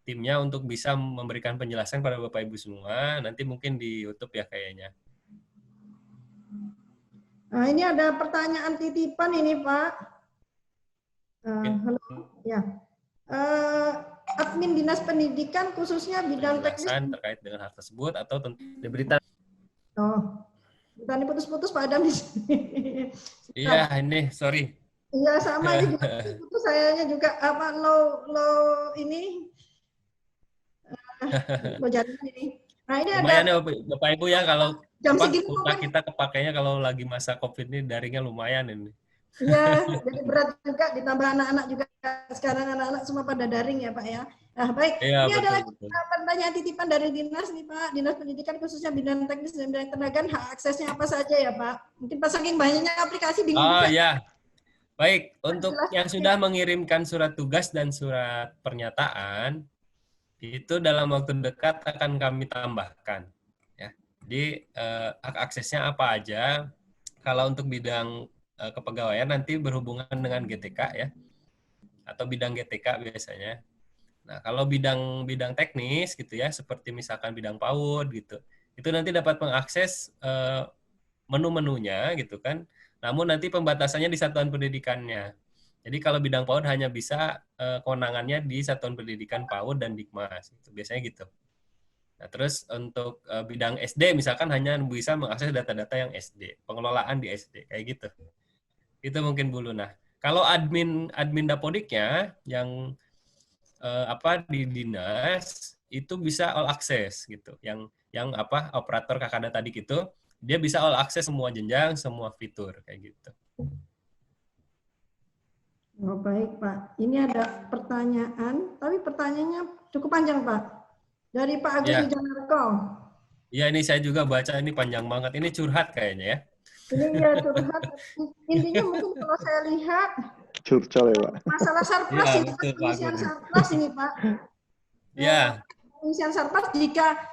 timnya untuk bisa memberikan penjelasan pada Bapak Ibu semua. Nanti mungkin di YouTube ya kayaknya. Nah, ini ada pertanyaan titipan ini Pak. Halo, ya. Admin Dinas Pendidikan khususnya bidang teknis terkait dengan hal tersebut atau diberikan. Oh, tadi putus-putus Pak Adam di sini. Iya, ini sorry. Iya sama ini itu sayanya juga apa low ini low jaringan ini. Nah ini lumayan ada ya Bapak Ibu ya kalau jam segini kita kepakainya kalau lagi masa COVID ini daringnya lumayan ini. Iya, jadi berat juga ditambah anak-anak juga sekarang anak-anak semua pada daring ya Pak ya. Nah baik, ya, ini betul, ada lagi pertanyaan titipan dari dinas nih Pak, Dinas Pendidikan khususnya bidang teknis dan bidang tenaga, hak aksesnya apa saja ya Pak? Mungkin pas saking banyaknya aplikasi bingung juga. Ya. Baik, untuk yang sudah mengirimkan surat tugas dan surat pernyataan, itu dalam waktu dekat akan kami tambahkan. Ya. Jadi, hak aksesnya apa aja. Kalau untuk bidang kepegawaian nanti berhubungan dengan GTK ya, atau bidang GTK biasanya. Nah, kalau bidang teknis gitu ya, seperti misalkan bidang PAUD gitu, itu nanti dapat mengakses menu-menunya gitu kan. Namun nanti pembatasannya di satuan pendidikannya. Jadi kalau bidang PAUD hanya bisa kewenangannya di satuan pendidikan PAUD dan Dikmas. Itu biasanya gitu. Nah, terus untuk bidang SD misalkan hanya bisa mengakses data-data yang SD, pengelolaan di SD kayak gitu. Itu mungkin Bu Luna. Kalau admin Dapodiknya yang di dinas itu bisa all access gitu. Yang operator Kakada tadi gitu. Dia bisa all access semua jenjang, semua fitur kayak gitu. Oh, baik Pak. Ini ada pertanyaan, tapi pertanyaannya cukup panjang Pak. Dari Pak Agus Wijanarko. Iya, ini saya juga baca, ini panjang banget. Ini curhat kayaknya ya. Ini ya curhat. Intinya mungkin kalau saya lihat curcol ya Pak. Masalah surplus ya, ini pengisian surplus ini Pak. Iya. Pengisian surplus jika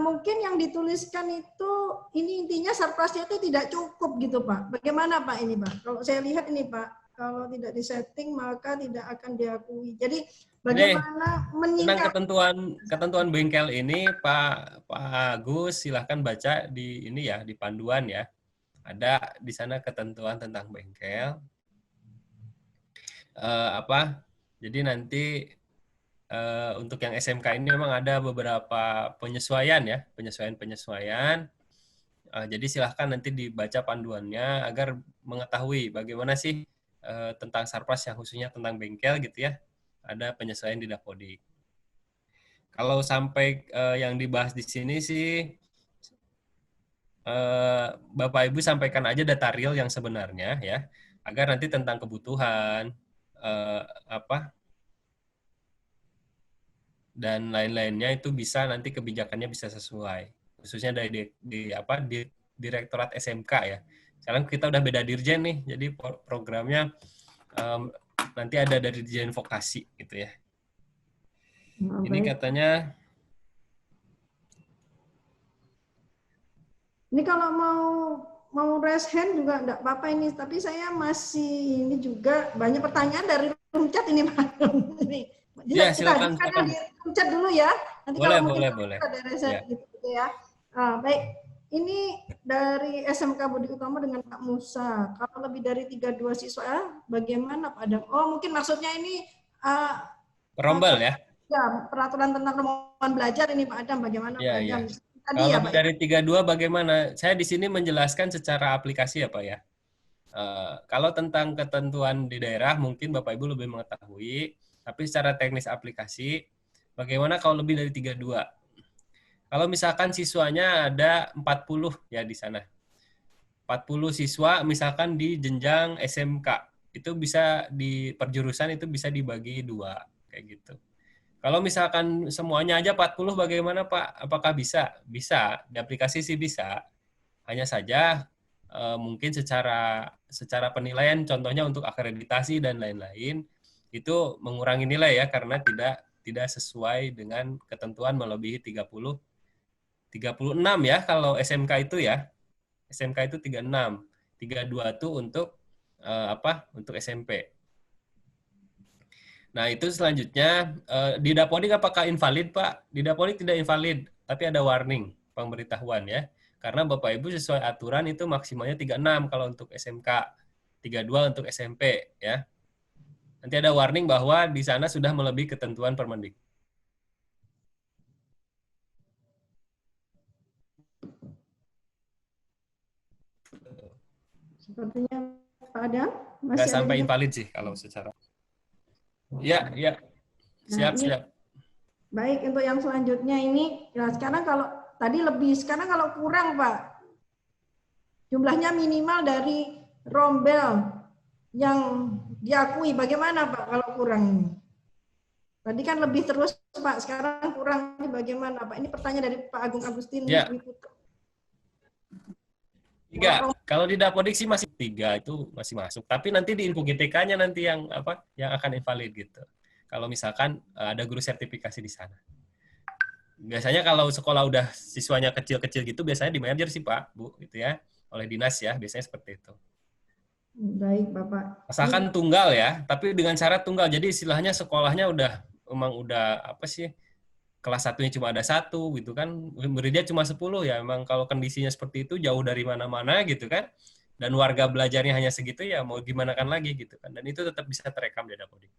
mungkin yang dituliskan itu ini intinya surplusnya itu tidak cukup gitu Pak. Bagaimana Pak ini Pak? Kalau saya lihat ini Pak, kalau tidak disetting maka tidak akan diakui. Jadi bagaimana meningkat ketentuan bengkel ini Pak Agus silahkan baca di ini ya, di panduan ya. Ada di sana ketentuan tentang bengkel. Jadi nanti untuk yang SMK ini memang ada beberapa penyesuaian ya, penyesuaian. Jadi silahkan nanti dibaca panduannya agar mengetahui bagaimana sih tentang surplus yang khususnya tentang bengkel gitu ya. Ada penyesuaian di Dapodik. Kalau sampai yang dibahas di sini sih Bapak Ibu sampaikan aja data real yang sebenarnya ya, agar nanti tentang kebutuhan dan lain-lainnya itu bisa nanti kebijakannya bisa sesuai, khususnya dari Direktorat SMK ya. Sekarang kita udah beda dirjen nih, jadi programnya nanti ada dari dirjen vokasi gitu ya. Ini katanya Ini kalau mau raise hand juga enggak apa-apa ini, tapi saya masih ini juga banyak pertanyaan dari room chat ini Pak. Ini. Ya, Kita silakan, ajukan silakan. di room chat dulu ya. Nanti Boleh, kalau mungkin boleh, boleh. ada raise hand Ya. gitu ya. Baik. Ini dari SMK Budi Utomo dengan Pak Musa. Kalau lebih dari 32 siswa, bagaimana Pak Adam? Oh, mungkin maksudnya ini Perombel ya. ya, peraturan tentang rombongan belajar ini Pak Adam, bagaimana Pak Ya, Adam? ya. Tadi Kalau ya lebih Pak. dari 32 bagaimana? Saya di sini menjelaskan secara aplikasi ya Pak ya. Kalau tentang ketentuan di daerah mungkin Bapak Ibu lebih mengetahui, tapi secara teknis aplikasi, bagaimana kalau lebih dari 32? Kalau misalkan siswanya ada 40 ya di sana. 40 siswa misalkan di jenjang SMK, itu bisa di perjurusan itu bisa dibagi 2 kayak gitu. Kalau misalkan semuanya aja 40 bagaimana Pak? Apakah bisa? Bisa, di aplikasi sih bisa. Hanya saja mungkin secara penilaian contohnya untuk akreditasi dan lain-lain itu mengurangi nilai ya karena tidak sesuai dengan ketentuan melebihi 36 ya kalau SMK itu ya. SMK itu 36. 32 itu untuk Untuk SMP. Nah, itu selanjutnya di Dapodik apakah invalid, Pak? Di Dapodik tidak invalid, tapi ada warning, pemberitahuan ya. Karena Bapak Ibu sesuai aturan itu maksimalnya 36 kalau untuk SMK, 32 untuk SMP ya. Nanti ada warning bahwa di sana sudah melebihi ketentuan Permendik. Sepertinya Pak Adam Nggak masih ada sampai di. invalid sih kalau secara. Ya, ya. Nah, Siap, ini siap. baik untuk yang selanjutnya ini. Nah, sekarang kalau tadi lebih, sekarang kalau kurang Pak, jumlahnya minimal dari rombel yang diakui, bagaimana Pak kalau kurang ini? Tadi kan lebih terus Pak, sekarang kurang ini bagaimana Pak? Ini pertanyaan dari Pak Agung Agustinus Ya. Wiputra. 3. Kalau di Dapodik sih masih 3 itu masih masuk. Tapi nanti di info GTK-nya nanti yang yang akan invalid gitu. Kalau misalkan ada guru sertifikasi di sana. Biasanya kalau sekolah udah siswanya kecil-kecil gitu biasanya di manajer sih Pak, Bu gitu ya. Oleh dinas ya, biasanya seperti itu. Baik Bapak. Asalkan tunggal ya, tapi dengan syarat tunggal. Jadi istilahnya sekolahnya udah apa sih? Kelas satunya cuma ada 1 gitu kan, muridnya cuma 10 ya, memang kalau kondisinya seperti itu jauh dari mana-mana gitu kan, dan warga belajarnya hanya segitu ya mau gimana kan lagi gitu kan, dan itu tetap bisa terekam di Dapodik.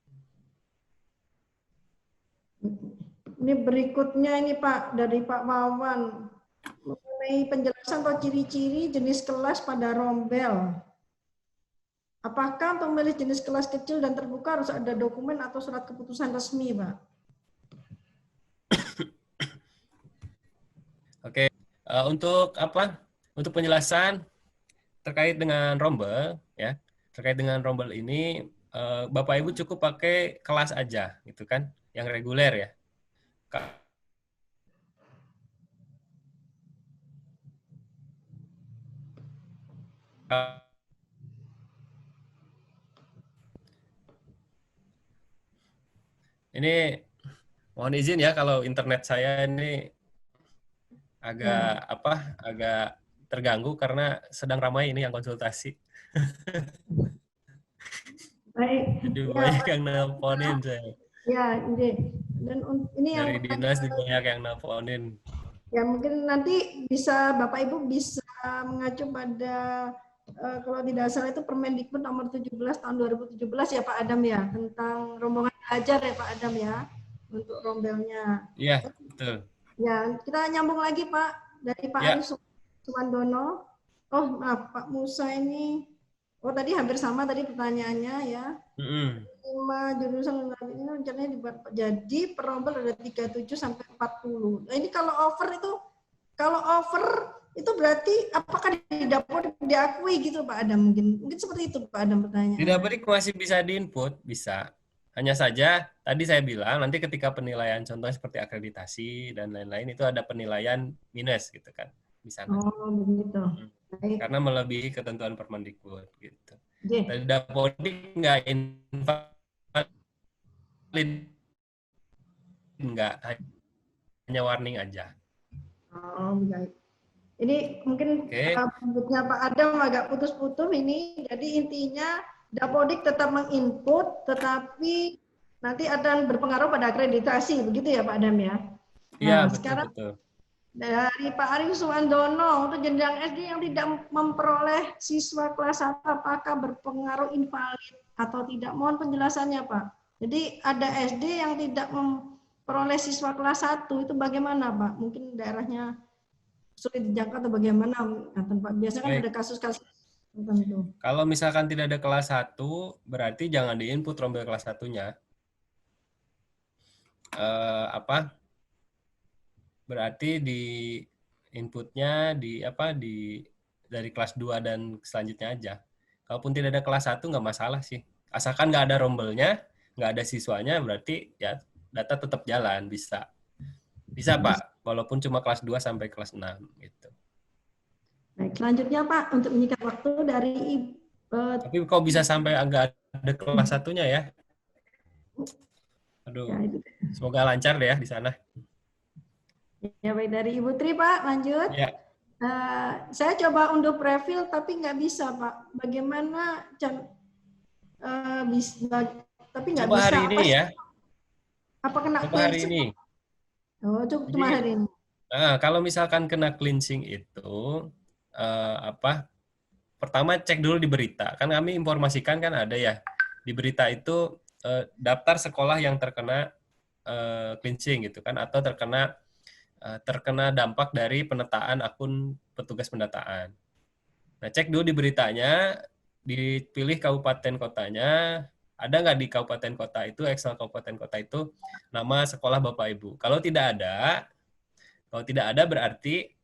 Ini berikutnya ini Pak dari Pak Wawan mengenai penjelasan atau ciri-ciri jenis kelas pada rombel. Apakah untuk memilih jenis kelas kecil dan terbuka harus ada dokumen atau surat keputusan resmi, Pak? Oke, untuk Untuk penjelasan terkait dengan rombel ya, terkait dengan rombel ini Bapak Ibu cukup pakai kelas aja gitu kan, yang reguler ya. Ini mohon izin ya kalau internet saya ini agak terganggu karena sedang ramai ini yang konsultasi. Baik. Jadi Ya, banyak Pak. yang nelponin saya. Ya, ini. Dan ini yang Dari dinas banyak yang nelponin. ya mungkin nanti bisa Bapak Ibu bisa mengacu pada kalau di dasar itu Permendikbud nomor 17 tahun 2017 ya Pak Adam ya, tentang rombongan belajar ya Pak Adam ya, untuk rombelnya. Iya, betul. Ya, kita nyambung lagi Pak dari Pak Ya. Arif Suwandono. Oh, maaf Pak Musa ini. Oh, tadi hampir sama tadi pertanyaannya ya. 5 jurusan ini rencananya dibuat jadi perombel ada 37 sampai 40. Nah, ini kalau over itu berarti apakah di dapur diakui gitu Pak Adam, mungkin seperti itu Pak Adam pertanyaan. Di Dapodik masih bisa diinput, bisa. Hanya saja tadi saya bilang nanti ketika penilaian contohnya seperti akreditasi dan lain-lain itu ada penilaian minus gitu kan di sana. Oh, begitu. Baik. Karena melebihi ketentuan Permendikbud gitu. Okay. Dari Dapodik nggak invalid, nggak, hanya warning aja. Oh, baik. Ini mungkin Oke. rambutnya Pak Adam agak putus-putus ini. Jadi intinya Dapodik tetap menginput, tetapi nanti akan berpengaruh pada akreditasi, begitu ya Pak Adam ya. Iya, Nah, betul sekarang betul. dari Pak Arif Suwandono untuk jenjang SD yang tidak memperoleh siswa kelas 1 apakah berpengaruh invalid atau tidak? Mohon penjelasannya Pak. Jadi ada SD yang tidak memperoleh siswa kelas 1 itu bagaimana Pak? Mungkin daerahnya sulit dijangkau atau bagaimana? Pak. Biasanya kan Baik. ada kasus-kasus tertentu. Kalau misalkan tidak ada kelas 1, berarti jangan diinput rombel kelas 1-nya. Berarti di inputnya dari kelas 2 dan selanjutnya aja. Kalaupun tidak ada kelas 1 nggak masalah sih. Asalkan nggak ada rombelnya, nggak ada siswanya, berarti ya data tetap jalan, bisa. Bisa Pak, walaupun cuma kelas 2 sampai kelas 6 gitu. Baik, selanjutnya Pak untuk menyikat waktu dari Tapi kok bisa sampai nggak ada kelas 1-nya ya? Aduh, ya, itu. semoga lancar deh ya di sana. Ya baik, dari Ibu Tri Pak, lanjut. Ya. Saya coba unduh profil tapi nggak bisa Pak. Bagaimana tapi nggak Coba bisa. hari ini ya. Apa kena Coba hari ini. Oh, cuma hari ini. Nah, kalau misalkan kena cleansing itu pertama cek dulu di berita. Kan kami informasikan kan ada ya di berita itu daftar sekolah yang terkena cleansing gitu kan, atau terkena dampak dari penataan akun petugas pendataan. Nah, cek dulu di beritanya, dipilih kabupaten kotanya, ada nggak di kabupaten kota itu, Excel kabupaten kota itu, nama sekolah Bapak Ibu. Kalau tidak ada berarti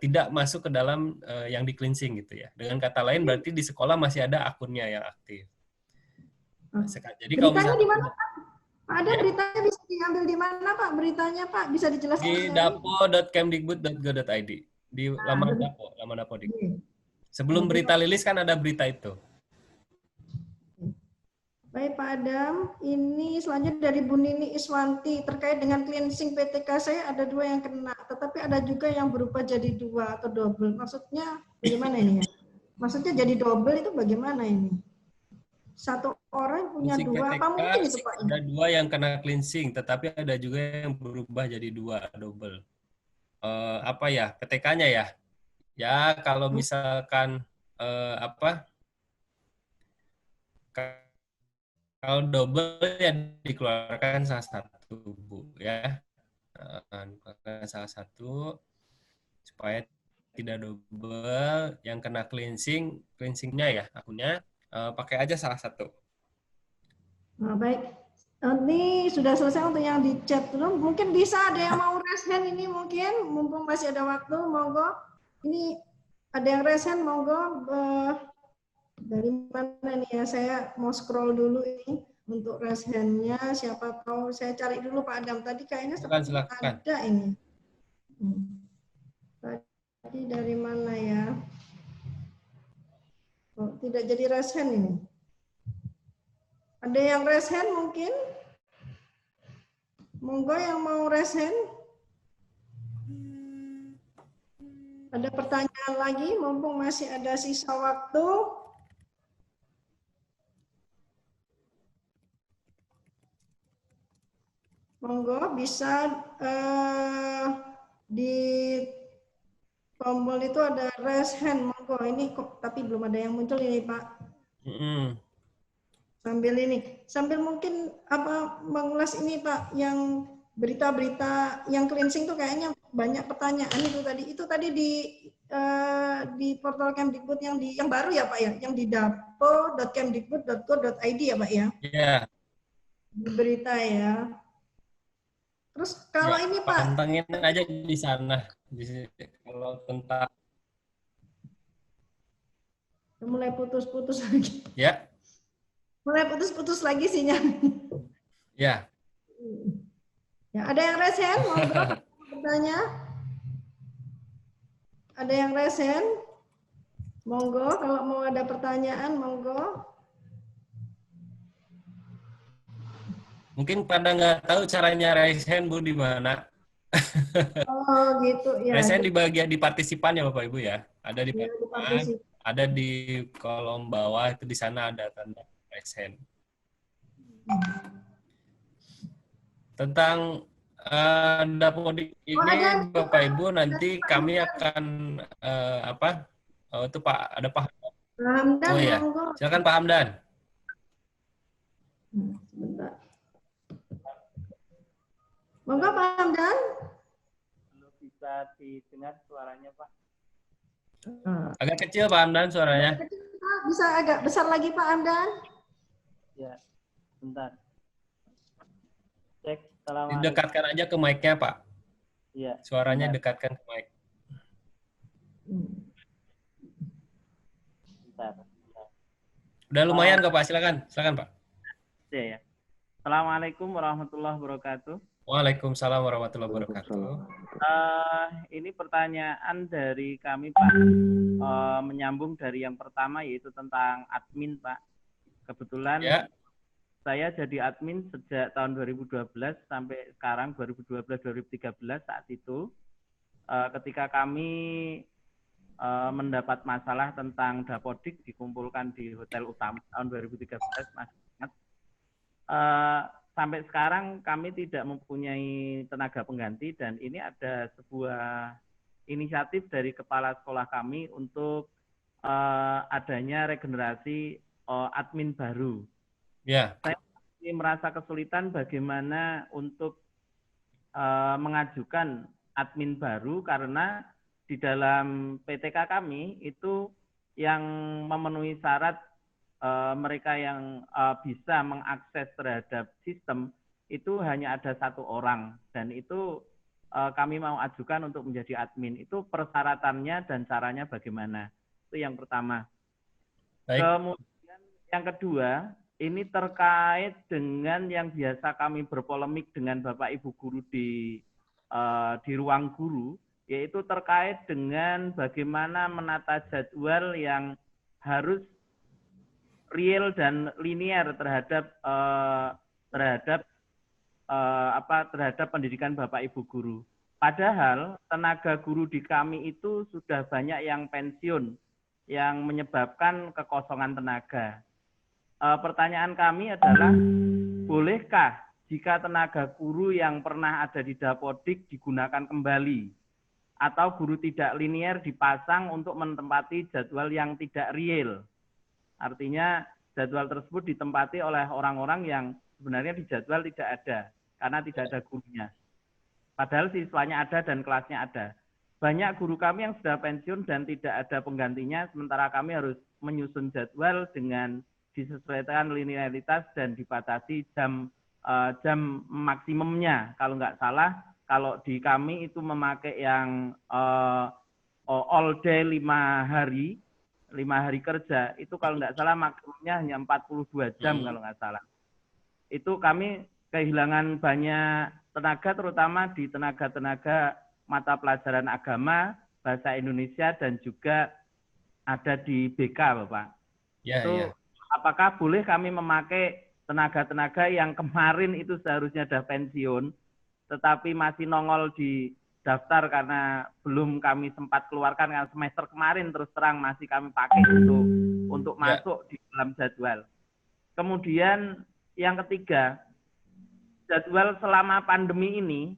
tidak masuk ke dalam yang di cleansing gitu ya. Dengan kata lain berarti di sekolah masih ada akunnya yang aktif. Jadi kalau Beritanya misalnya di mana Pak? Ada beritanya bisa diambil di mana Pak? Beritanya Pak bisa dijelaskan di dapo.kemdikbud.go.id, di laman Dapodik. Sebelum berita rilis kan ada berita itu. Baik Pak Adam, ini selanjutnya dari Bu Nini Iswanti terkait dengan cleansing PTK saya ada 2 yang kena, tetapi ada juga yang berubah jadi 2 atau double. Maksudnya bagaimana ini ya? Maksudnya jadi double itu bagaimana ini? Satu orang punya Cleansing 2, PTK, apa mungkin itu Pak? ada 2 yang kena cleansing, tetapi ada juga yang berubah jadi 2 double. PTK-nya ya? Ya kalau misalkan kalau double ya dikeluarkan salah satu Bu ya. Dikeluarkan salah satu supaya tidak double. Yang kena cleansingnya ya akunnya pakai aja salah satu. Nah, baik. Ini sudah selesai untuk yang di chat room. Mungkin bisa ada yang mau raise hand ini mungkin, mumpung masih ada waktu, monggo. Ini ada yang raise hand, monggo. Dari mana nih ya? Saya mau scroll dulu ini untuk raise hand-nya. Siapa tahu saya cari dulu Pak Adam. Tadi kayaknya Silakan. ada ini. Tadi dari mana ya? Oh, tidak jadi raise hand ini. Ada yang raise hand mungkin? Monggo yang mau raise hand. Ada pertanyaan lagi, mumpung masih ada sisa waktu. Monggo bisa di tombol itu ada raise hand. Monggo ini kok tapi belum ada yang muncul ini Pak. Sambil mungkin mengulas ini Pak, yang berita-berita yang cleansing tuh kayaknya banyak pertanyaan itu tadi di portal Kemdikbud yang baru ya Pak ya, yang di dapo.kemdikbud.go.id ya Pak ya. Iya. Berita ya. Terus kalau ini Pak, pantengin aja di sana. Kalau tentang mulai putus-putus lagi. Ya. Mulai putus-putus lagi sinyal. Ya. Ya, ada yang raise hand? Monggo bertanya. Ada yang raise hand? Monggo, kalau mau ada pertanyaan, monggo. Mungkin pada nggak tahu caranya raise hand Bu di mana. Oh gitu ya. Biasanya di bagian di partisipan ya Bapak Ibu ya. Ada di Ya, di partisipan, partisi- ada di kolom bawah itu di sana ada tanda raise hand. Tentang Dapodik Oh ini ada Bapak Ibu nanti Pak kami akan apa? Oh, itu Pak ada Pak. Hamdan, Oh ya, monggo. silakan Pak Hamdan. Sebentar. Monggo Pak Hamdan. Belum bisa didengar suaranya, Pak. Agak kecil Pak Hamdan suaranya. Bisa agak besar lagi Pak Hamdan? Ya, bentar. Cek, assalamualaikum. Didekatkan aja ke mic-nya Pak. Iya. Suaranya bentar, dekatkan ke mic. bentar. Udah lumayan kok Pak, silakan. Silakan Pak. Ya, ya. Assalamualaikum warahmatullahi wabarakatuh. Waalaikumsalam warahmatullahi wabarakatuh. Ini pertanyaan dari kami, Pak. Menyambung dari yang pertama, yaitu tentang admin, Pak. Kebetulan Ya. saya jadi admin sejak tahun 2012 sampai sekarang 2012-2013 saat itu. Ketika kami mendapat masalah tentang Dapodik dikumpulkan di Hotel Utama tahun 2013, Mas. Sampai sekarang kami tidak mempunyai tenaga pengganti dan ini ada sebuah inisiatif dari kepala sekolah kami untuk adanya regenerasi admin baru. Ya. Saya merasa kesulitan bagaimana untuk mengajukan admin baru karena di dalam PTK kami itu yang memenuhi syarat mereka yang bisa mengakses terhadap sistem itu hanya ada 1 orang dan itu kami mau ajukan untuk menjadi admin. Itu persyaratannya dan caranya bagaimana? Itu yang pertama. Baik. Kemudian yang kedua, ini terkait dengan yang biasa kami berpolemik dengan Bapak Ibu guru di ruang guru, yaitu terkait dengan bagaimana menata jadwal yang harus real dan linear terhadap terhadap pendidikan Bapak Ibu guru. Padahal tenaga guru di kami itu sudah banyak yang pensiun, yang menyebabkan kekosongan tenaga. Pertanyaan kami adalah, bolehkah jika tenaga guru yang pernah ada di Dapodik digunakan kembali? Atau guru tidak linear dipasang untuk menempati jadwal yang tidak real? Artinya jadwal tersebut ditempati oleh orang-orang yang sebenarnya di jadwal tidak ada, karena tidak ada gurunya. Padahal siswanya ada dan kelasnya ada. Banyak guru kami yang sudah pensiun dan tidak ada penggantinya, sementara kami harus menyusun jadwal dengan disesuaikan linearitas dan dibatasi jam maksimumnya. Kalau nggak salah, kalau di kami itu memakai yang all day 5 hari, 5 hari kerja, itu kalau nggak salah maksimumnya hanya 42 jam kalau nggak salah. Itu kami kehilangan banyak tenaga, terutama di tenaga-tenaga mata pelajaran agama, bahasa Indonesia, dan juga ada di BK, Bapak. Ya, itu ya. Apakah boleh kami memakai tenaga-tenaga yang kemarin itu seharusnya sudah pensiun, tetapi masih nongol di daftar karena belum kami sempat keluarkan karena semester kemarin, terus terang masih kami pakai untuk masuk di dalam jadwal. Kemudian yang ketiga, jadwal selama pandemi ini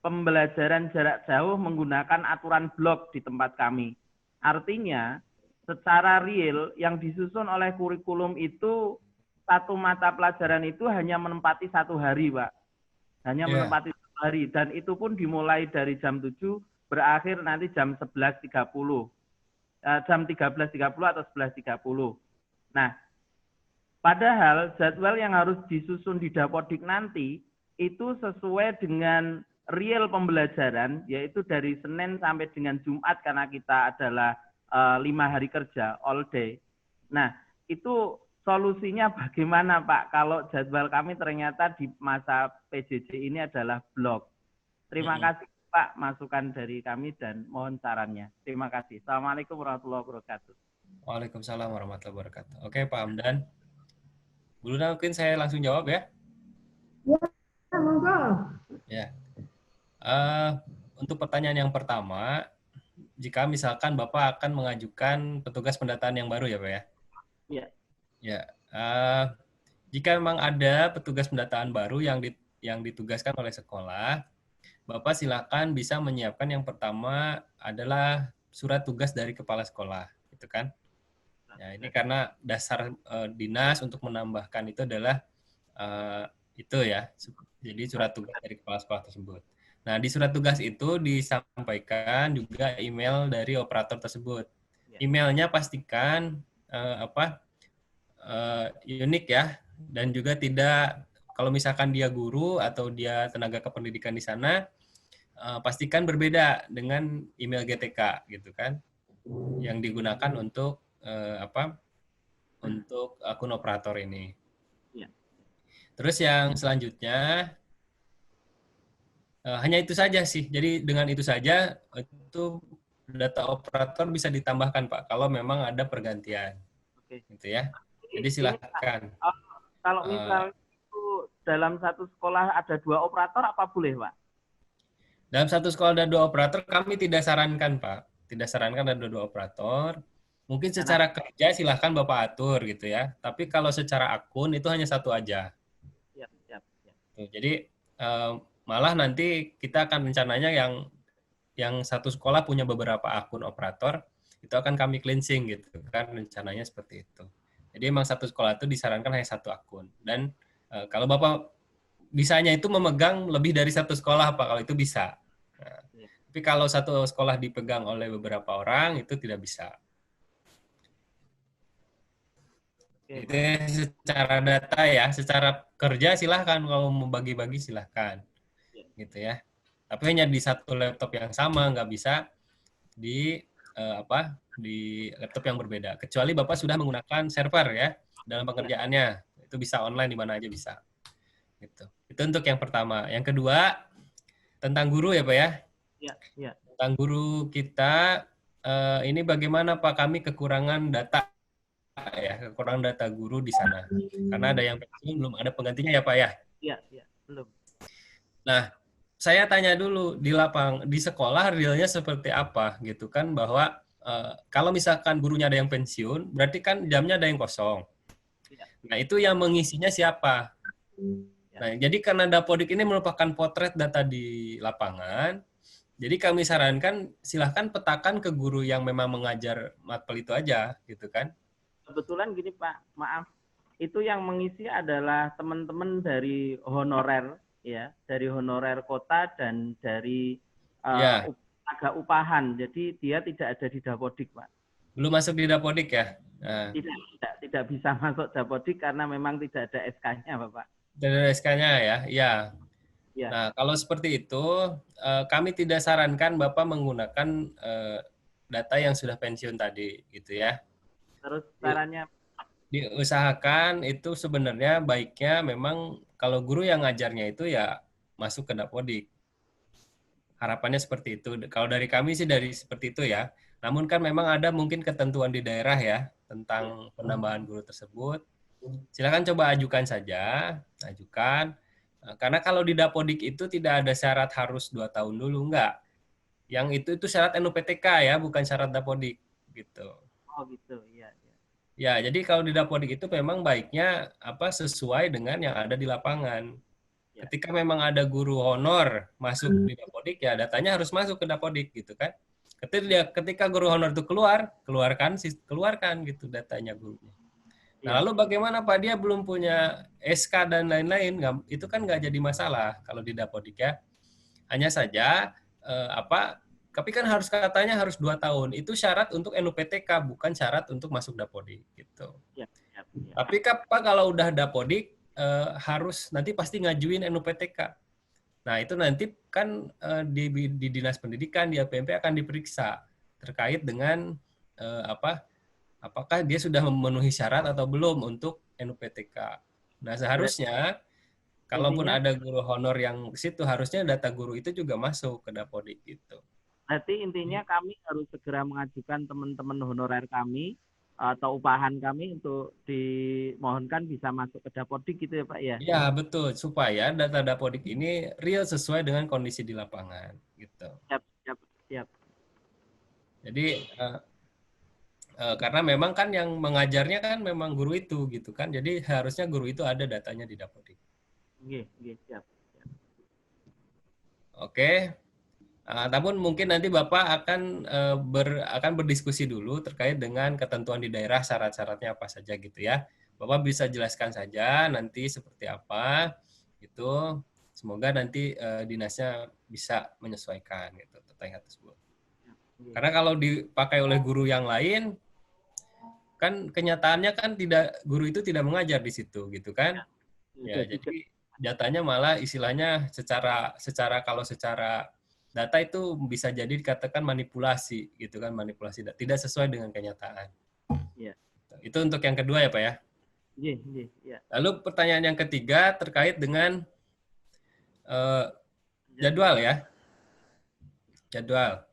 pembelajaran jarak jauh menggunakan aturan blok di tempat kami. Artinya secara real yang disusun oleh kurikulum itu satu mata pelajaran itu hanya menempati 1 hari, Pak. Hanya menempati 1 hari, dan itu pun dimulai dari jam 7 berakhir nanti jam 11.30. Jam 13.30 atau 11.30. Nah, padahal jadwal yang harus disusun di Dapodik nanti itu sesuai dengan real pembelajaran, yaitu dari Senin sampai dengan Jumat karena kita adalah 5 hari kerja, all day. Nah, itu solusinya bagaimana Pak kalau jadwal kami ternyata di masa PJJ ini adalah blok? Terima kasih Pak masukan dari kami dan mohon sarannya. Terima kasih. Assalamualaikum warahmatullahi wabarakatuh. Waalaikumsalam warahmatullahi wabarakatuh. Oke Pak Hamdan. Bu Luna mungkin saya langsung jawab ya. Ya, monggo. Ya. Eh, untuk pertanyaan yang pertama, jika misalkan Bapak akan mengajukan petugas pendataan yang baru ya Pak ya? Iya. Ya, jika memang ada petugas pendataan baru yang ditugaskan oleh sekolah, Bapak silakan bisa menyiapkan yang pertama adalah surat tugas dari kepala sekolah, gitu kan? Ya, ini karena dasar dinas untuk menambahkan itu adalah itu ya. Jadi surat tugas dari kepala sekolah tersebut. Nah, di surat tugas itu disampaikan juga email dari operator tersebut. Emailnya pastikan unik ya, dan juga tidak, kalau misalkan dia guru atau dia tenaga kependidikan di sana, pastikan berbeda dengan email GTK gitu kan, yang digunakan untuk untuk akun operator ini. Ya. Terus yang selanjutnya hanya itu saja sih. Jadi dengan itu saja itu data operator bisa ditambahkan Pak kalau memang ada pergantian. Oke. Gitu ya. Jadi silakan. Kalau misalnya itu dalam satu sekolah ada 2 operator, apa boleh, Pak? Dalam satu sekolah ada 2 operator, kami tidak sarankan, Pak. Tidak sarankan ada 2 operator. Mungkin secara kerja silahkan Bapak atur gitu ya. Tapi kalau secara akun itu hanya 1 aja. Siap. Jadi malah nanti kita akan rencananya yang satu sekolah punya beberapa akun operator, itu akan kami cleansing gitu kan, rencananya seperti itu. Jadi emang satu sekolah itu disarankan hanya 1 akun. Dan kalau Bapak bisanya itu memegang lebih dari 1 sekolah Pak, kalau itu bisa. Nah, tapi kalau satu sekolah dipegang oleh beberapa orang, itu tidak bisa. Itu secara data ya, secara kerja silahkan, kalau mau bagi-bagi silahkan. Gitu ya. Tapi hanya di satu laptop yang sama, nggak bisa di di laptop yang berbeda. Kecuali Bapak sudah menggunakan server ya dalam pekerjaannya, itu bisa online di mana aja bisa. Gitu. Itu untuk yang pertama. Yang kedua tentang guru ya Pak ya. Iya. Tentang guru kita ini bagaimana Pak, kami kekurangan data ya, kekurangan data guru di sana. Karena ada yang pensiun, belum ada penggantinya ya Pak ya. Iya, belum. Nah, saya tanya dulu di sekolah realnya seperti apa gitu kan, bahwa kalau misalkan gurunya ada yang pensiun, berarti kan jamnya ada yang kosong. Nah, itu yang mengisinya siapa? Nah, jadi karena Dapodik ini merupakan potret data di lapangan, jadi kami sarankan silahkan petakan ke guru yang memang mengajar matpel itu aja, gitu kan? Kebetulan gini Pak, maaf, itu yang mengisi adalah teman-teman dari honorer, ya, dari honorer kota dan dari agak upahan. Jadi dia tidak ada di Dapodik, Pak. Belum masuk di Dapodik ya? Nah. Tidak bisa masuk Dapodik karena memang tidak ada SK-nya, Bapak. Tidak ada SK-nya ya? Iya. Nah, kalau seperti itu, kami tidak sarankan Bapak menggunakan data yang sudah pensiun tadi, gitu ya. Terus caranya? Diusahakan itu sebenarnya baiknya memang kalau guru yang ngajarnya itu ya masuk ke Dapodik. Harapannya seperti itu. Kalau dari kami sih dari seperti itu ya. Namun kan memang ada mungkin ketentuan di daerah ya tentang penambahan guru tersebut. Silakan coba ajukan saja, ajukan. Karena kalau di Dapodik itu tidak ada syarat harus 2 tahun dulu, enggak. Yang itu syarat NUPTK ya, bukan syarat Dapodik gitu. Oh gitu, iya. Ya, jadi kalau di Dapodik itu memang baiknya sesuai dengan yang ada di lapangan. Ketika memang ada guru honor masuk di Dapodik, ya datanya harus masuk ke Dapodik gitu kan. Ketika guru honor itu keluarkan gitu datanya gurunya. Nah, lalu bagaimana Pak, dia belum punya SK dan lain-lain, itu kan nggak jadi masalah kalau di Dapodik ya. Hanya saja tapi kan katanya harus 2 tahun. Itu syarat untuk NUPTK, bukan syarat untuk masuk Dapodik gitu. Ya. Tapi Pak, kalau udah Dapodik harus nanti pasti ngajuin NUPTK. Nah, itu nanti kan di Dinas Pendidikan, di APMP akan diperiksa terkait dengan apakah dia sudah memenuhi syarat atau belum untuk NUPTK. Nah, seharusnya kalaupun ada guru honor yang ke situ, harusnya data guru itu juga masuk ke Dapodik gitu. Berarti intinya kami harus segera mengajukan teman-teman honorer kami atau upahan kami untuk dimohonkan bisa masuk ke Dapodik gitu ya Pak ya. Ya, betul. Supaya data Dapodik ini real sesuai dengan kondisi di lapangan. Gitu. Siap, siap, siap. Jadi, karena memang kan yang mengajarnya kan memang guru itu gitu kan. Jadi harusnya guru itu ada datanya di Dapodik. Oke, siap. Oke. Namun mungkin nanti Bapak akan berdiskusi dulu terkait dengan ketentuan di daerah, syarat-syaratnya apa saja gitu ya. Bapak bisa jelaskan saja nanti seperti apa gitu. Semoga nanti dinasnya bisa menyesuaikan gitu tentang hal tersebut. Karena kalau dipakai oleh guru yang lain, kan kenyataannya kan guru itu tidak mengajar di situ gitu kan. Ya, jadi datanya malah istilahnya secara data itu bisa jadi dikatakan manipulasi gitu kan, manipulasi tidak sesuai dengan kenyataan. Iya. Itu untuk yang kedua ya Pak ya. Iya. Lalu pertanyaan yang ketiga terkait dengan jadwal ya. Jadwal.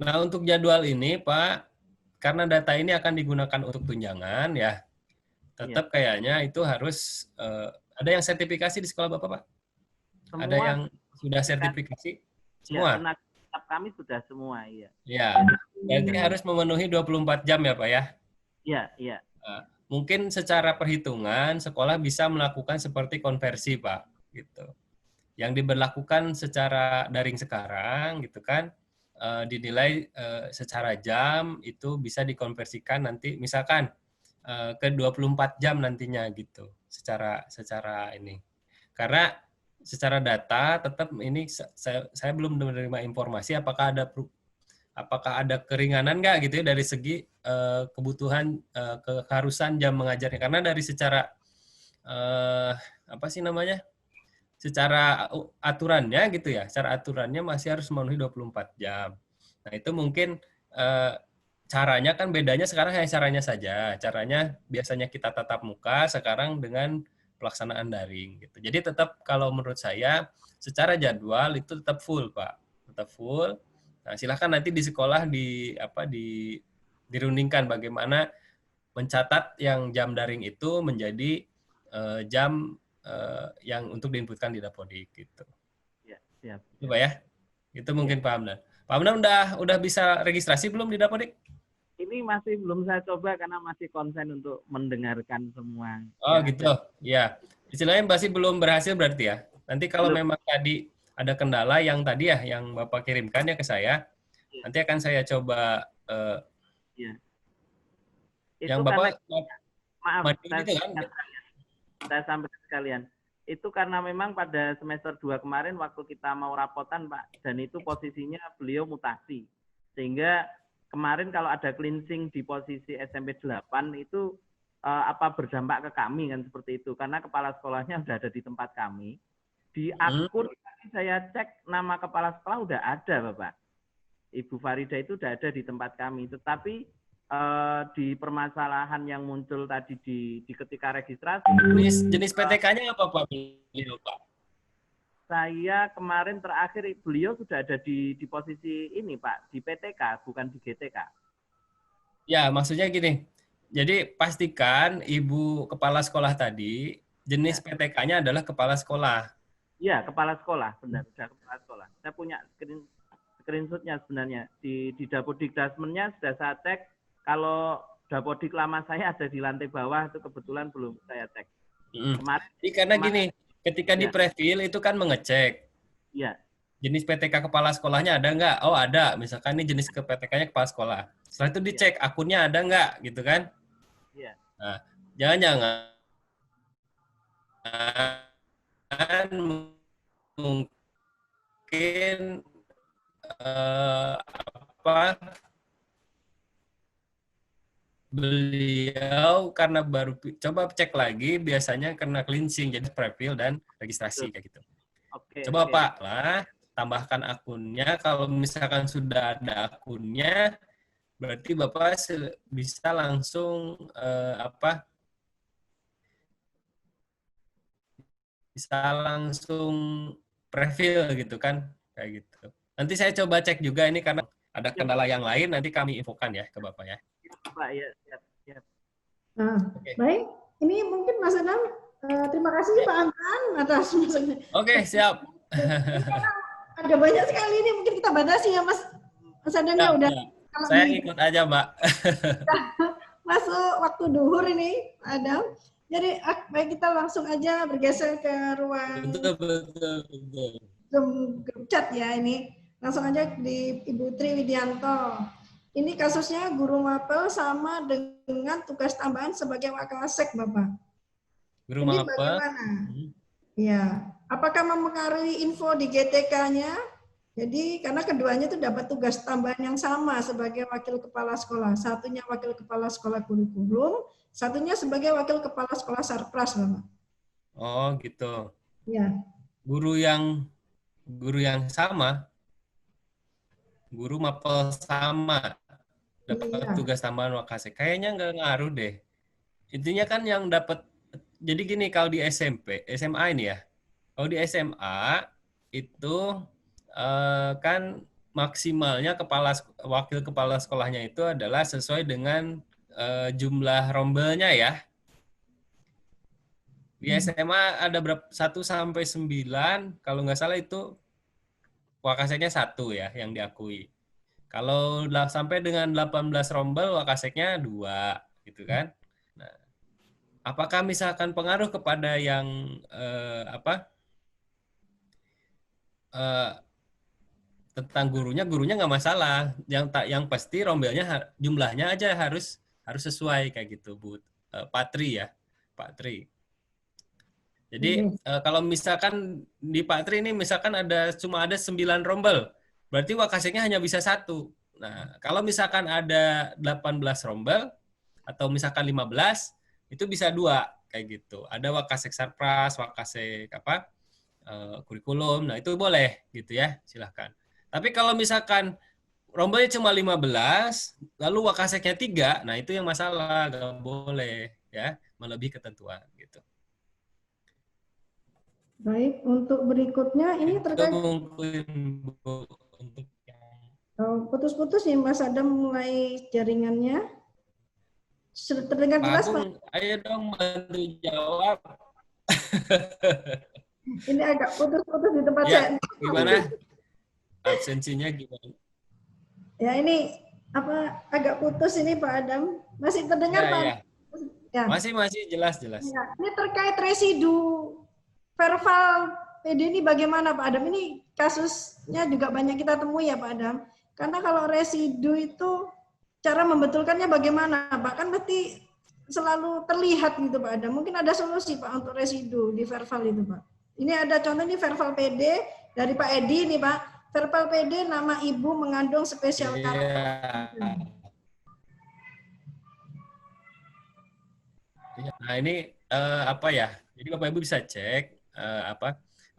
Nah, untuk jadwal ini Pak, karena data ini akan digunakan untuk tunjangan ya, tetap kayaknya itu harus ada yang sertifikasi di sekolah Bapak Pak? Semua ada yang sudah sertifikasi? Semua? Ya, tenaga staf kami sudah semua, iya. Ya, berarti harus memenuhi 24 jam ya Pak ya? Iya. Nah, mungkin secara perhitungan sekolah bisa melakukan seperti konversi Pak, gitu. Yang diberlakukan secara daring sekarang gitu kan, dinilai secara jam itu bisa dikonversikan nanti misalkan ke 24 jam nantinya gitu secara ini. Karena secara data tetap ini saya belum menerima informasi apakah ada keringanan nggak gitu ya dari segi kebutuhan keharusan jam mengajarnya, karena dari secara apa sih namanya? Secara aturannya gitu ya, secara aturannya masih harus memenuhi 24 jam. Nah, itu mungkin caranya kan bedanya sekarang hanya caranya saja. Caranya biasanya kita tatap muka, sekarang dengan pelaksanaan daring gitu. Jadi tetap kalau menurut saya secara jadwal itu tetap full, Pak. Tetap full. Nah, silakan nanti di sekolah dirundingkan bagaimana mencatat yang jam daring itu menjadi jam yang untuk diinputkan di Dapodik gitu. Ya, siap. Itu Pak ya. Itu mungkin Pak Hamdan. Pak Hamdan udah bisa registrasi belum di Dapodik? Ini masih belum saya coba karena masih konsen untuk mendengarkan semua. Oh gitu. Ya. Istilahnya masih belum berhasil berarti ya. Nanti kalau memang tadi ada kendala yang tadi ya yang Bapak kirimkan ya ke saya, nanti akan saya coba yang Bapak maaf, itu kan? Saya sampaikan sekalian. Itu karena memang pada semester 2 kemarin waktu kita mau rapotan Pak, dan itu posisinya beliau mutasi. Sehingga kemarin kalau ada cleansing di posisi SMP 8 itu berdampak ke kami kan seperti itu. Karena kepala sekolahnya sudah ada di tempat kami. Di akun saya cek nama kepala sekolah udah ada Bapak. Ibu Farida itu udah ada di tempat kami. Tetapi di permasalahan yang muncul tadi di ketika registrasi. Jenis PTK-nya apa Pak? Saya kemarin terakhir beliau sudah ada di posisi ini Pak, di PTK bukan di GTK. Ya, maksudnya gini. Jadi pastikan Ibu kepala sekolah tadi jenis PTK-nya adalah kepala sekolah. Iya, kepala sekolah, benar, sudah kepala sekolah. Saya punya screenshot-nya sebenarnya di Dapodik Dasmennya sudah saya cek. Kalau Dapodik lama saya ada di lantai bawah itu kebetulan belum saya cek. Jadi karena gini, ketika di preview itu kan mengecek. Iya. Jenis PTK kepala sekolahnya ada nggak? Oh ada, misalkan ini jenis PTK-nya kepala sekolah. Setelah itu dicek akunnya ada nggak, gitu kan? Iya. Nah, jangan-jangan mungkin beliau karena baru coba cek lagi biasanya karena cleansing jadi preview dan registrasi kayak gitu. Coba Pak lah tambahkan akunnya, kalau misalkan sudah ada akunnya berarti Bapak bisa langsung bisa langsung preview gitu kan kayak gitu. Nanti saya coba cek juga ini karena ada kendala yang lain nanti kami infokan ya ke Bapak ya. Pak, ya, siap. Nah, Oke. baik. Ini mungkin Mas Adam, terima kasih Pak Antan atas masukannya. Oke, siap. Ada banyak sekali ini, mungkin kita batasi ya Mas Adam ya Siap, udah. siap. Kalau Saya di- ikut aja, Mbak. masuk waktu duhur ini, Pak Adam. Jadi baik, kita langsung aja bergeser ke ruang Betul. Zoom grup chat ya ini. Langsung aja di Ibu Tri Widianto. Ini kasusnya guru mapel sama dengan tugas tambahan sebagai wakasek, Bapak. Guru Ini mapel. bagaimana? Ya, apakah mempengaruhi info di GTK-nya? Jadi karena keduanya itu dapat tugas tambahan yang sama sebagai wakil kepala sekolah. Satunya wakil kepala sekolah kurikulum, satunya sebagai wakil kepala sekolah sarpras, Bapak. Oh, gitu. Ya. Guru yang sama, guru mapel sama dapat Iya. tugas tambahan wakasek. Kayaknya nggak ngaruh deh. Intinya kan yang dapat, jadi gini, kalau di SMA ini ya, kalau di SMA itu kan maksimalnya wakil kepala sekolahnya itu adalah sesuai dengan jumlah rombelnya ya. Di SMA ada berapa? 1 sampai 9, kalau nggak salah itu wakaseknya 1 ya yang diakui. Kalau sampai dengan 18 rombel, wakaseknya 2, gitu kan. Nah, apakah misalkan pengaruh kepada yang tentang gurunya nggak masalah. Yang pasti rombelnya jumlahnya aja harus sesuai kayak gitu, Bu Patri ya, Pak Tri. Jadi kalau misalkan di Pak Tri ini misalkan cuma ada 9 rombel, berarti wakaseknya hanya bisa 1. Nah, kalau misalkan ada 18 rombel atau misalkan 15, itu bisa 2 kayak gitu. Ada wakasek sarpras, wakasek kurikulum. Nah, itu boleh gitu ya, silahkan. Tapi kalau misalkan rombelnya cuma 15, lalu wakaseknya 3, nah itu yang masalah, nggak boleh ya, melebihi ketentuan gitu. Baik, untuk berikutnya ini terkait mungkin untuk putus-putus nih Mas Adam mulai jaringannya. Terdengar Pak jelas Pak? Agung, ayo dong bantu jawab. Ini agak putus-putus di tempat Ya, saya. gimana? Absensinya gimana? Ya ini agak putus ini Pak Adam. Masih terdengar Pak? Ya. Ya. Masih jelas. Ya. Ini terkait residu verbal PD ini bagaimana Pak Adam? Ini kasusnya juga banyak kita temui ya Pak Adam. Karena kalau residu itu cara membetulkannya bagaimana Pak? Kan berarti selalu terlihat gitu Pak Adam. Mungkin ada solusi Pak untuk residu di verbal itu Pak. Ini ada contoh ini verbal PD dari Pak Edi nih Pak. Verbal PD nama ibu mengandung spesial karakter. Nah ini Jadi Bapak Ibu bisa cek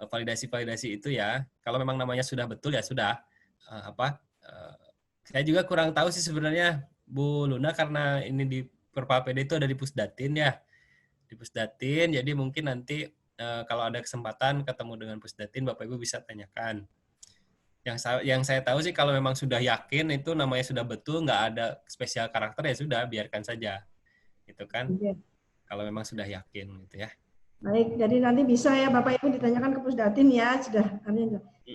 validasi itu ya. Kalau memang namanya sudah betul ya sudah. Saya juga kurang tahu sih sebenarnya Bu Luna, karena ini di Verbal PD itu ada di Pusdatin ya. Di Pusdatin, jadi mungkin nanti kalau ada kesempatan ketemu dengan Pusdatin, Bapak Ibu bisa tanyakan. Yang saya tahu sih kalau memang sudah yakin itu namanya sudah betul, nggak ada spesial karakter, ya sudah biarkan saja, gitu kan? Iya. Kalau memang sudah yakin, gitu ya. Baik, jadi nanti bisa ya Bapak Ibu ditanyakan ke Pusdatin ya, sudah.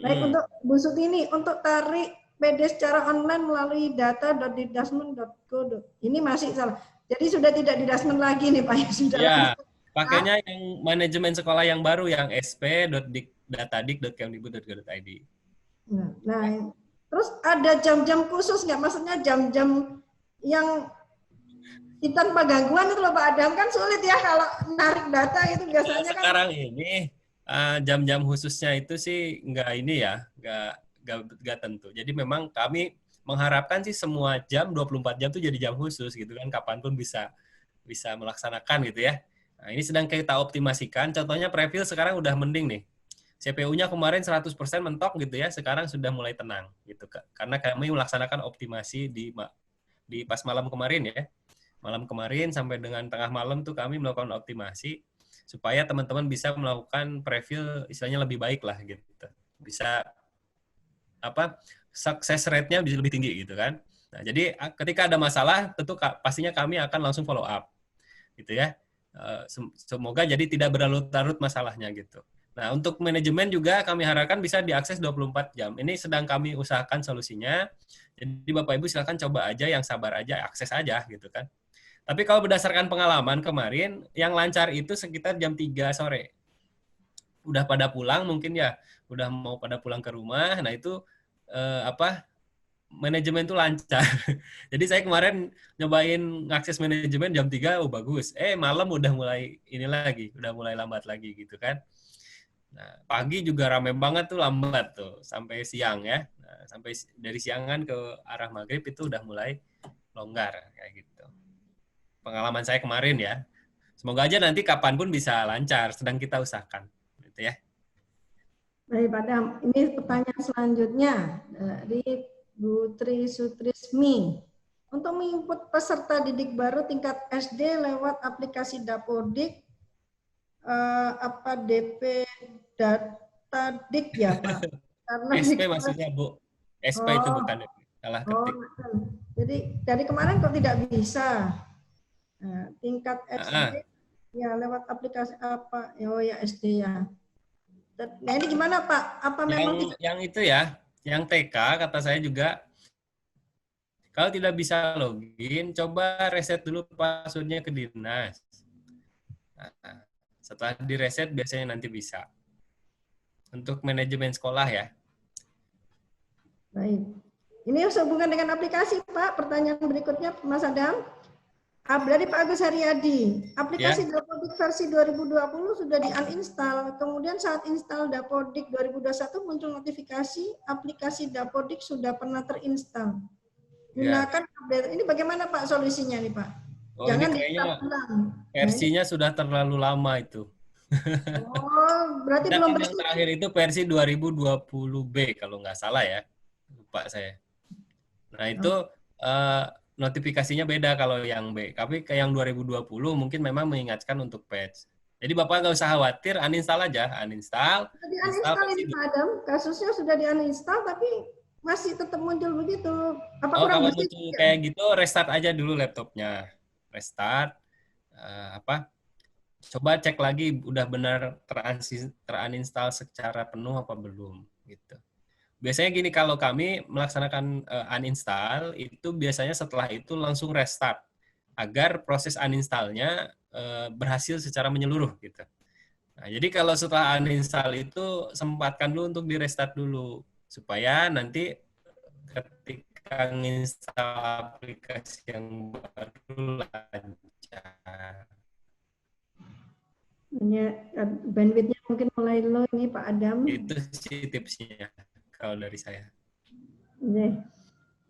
Baik, untuk Bu Sutini, untuk tarik PD secara online melalui data.didasmen.go. Ini masih salah. Jadi sudah tidak didasmen lagi nih Pak ya, sudah. Ya, pakainya yang manajemen sekolah yang baru, yang sp.datadik.kemdikbud.go.id. Nah, terus ada jam-jam khusus nggak? Maksudnya jam-jam yang tanpa gangguan itu loh Pak Adam, kan sulit ya kalau narik data itu biasanya kan. Sekarang ini jam-jam khususnya itu sih nggak tentu. Jadi memang kami mengharapkan sih semua jam 24 jam itu jadi jam khusus gitu kan, kapanpun bisa melaksanakan gitu ya. Nah, ini sedang kita optimasikan. Contohnya Previl sekarang udah mending nih. CPU-nya kemarin 100% mentok gitu ya, sekarang sudah mulai tenang gitu. Karena kami melaksanakan optimasi di pas malam kemarin ya. Malam kemarin sampai dengan tengah malam tuh kami melakukan optimasi supaya teman-teman bisa melakukan preview istilahnya lebih baik lah gitu. Bisa sukses rate-nya bisa lebih tinggi gitu kan. Nah, jadi ketika ada masalah tentu pastinya kami akan langsung follow up gitu ya. Semoga jadi tidak berlarut-larut masalahnya gitu. Nah, untuk manajemen juga kami harapkan bisa diakses 24 jam. Ini sedang kami usahakan solusinya. Jadi Bapak Ibu silakan coba aja, yang sabar aja, akses aja gitu kan. Tapi kalau berdasarkan pengalaman kemarin, yang lancar itu sekitar jam 3 sore. Udah pada pulang mungkin ya, udah mau pada pulang ke rumah. Nah, itu manajemen itu lancar. Jadi saya kemarin nyobain ngakses manajemen jam 3, oh bagus. Malam udah mulai ini lagi, udah mulai lambat lagi gitu kan. Nah, pagi juga rame banget tuh, lambat tuh sampai siang ya. Nah, sampai dari siangan ke arah maghrib itu udah mulai longgar kayak gitu. Pengalaman saya kemarin ya. Semoga aja nanti kapanpun bisa lancar, sedang kita usahakan gitu ya. Baik, Pak Adam. Ini pertanyaan selanjutnya dari Bu Tri Sutrismi. Untuk menginput peserta didik baru tingkat SD lewat aplikasi Dapodik, apa DP data dik ya Pak? Karena SP maksudnya Bu. SP itu bukan salah ketik. Jadi dari kemarin kok tidak bisa. Tingkat SD ya lewat aplikasi apa? Oh ya SD ya. Nah ini gimana Pak? Apa memang yang itu ya, yang TK kata saya juga, kalau tidak bisa login, coba reset dulu passwordnya ke dinas. Nah, setelah direset biasanya nanti bisa. Untuk manajemen sekolah ya. Baik. Ini sehubungan dengan aplikasi Pak. Pertanyaan berikutnya Mas Adam. Dari Pak Agus Haryadi, aplikasi Dapodik versi 2020 sudah di-uninstall. Kemudian saat install Dapodik 2021 muncul notifikasi aplikasi Dapodik sudah pernah terinstall. Gunakan update. Ini bagaimana Pak solusinya nih Pak? Oh, jangan ini kayaknya versinya sudah terlalu lama itu. Oh, berarti belum bersih. Yang terakhir itu versi 2020B kalau nggak salah ya. Lupa saya. Nah, itu notifikasinya beda kalau yang B. Tapi ke yang 2020 mungkin memang mengingatkan untuk patch. Jadi Bapak nggak usah khawatir, uninstall aja. Uninstall. Sudah di-uninstall ini Pak Adam. Kasusnya sudah di-uninstall tapi masih tetap muncul begitu. Apa kurang kalau muncul kayak gitu, restart aja dulu laptopnya. Restart. Coba cek lagi udah benar teruninstall secara penuh apa belum gitu. Biasanya gini, kalau kami melaksanakan uninstall, itu biasanya setelah itu langsung restart, agar proses uninstall-nya berhasil secara menyeluruh. Gitu. Nah, jadi kalau setelah uninstall itu, sempatkan dulu untuk di-restart dulu, supaya nanti ketika menginstal aplikasi yang baru lancar. Bandwidth-nya mungkin mulai low ini Pak Adam. Itu sih tipsnya. Kalau dari saya.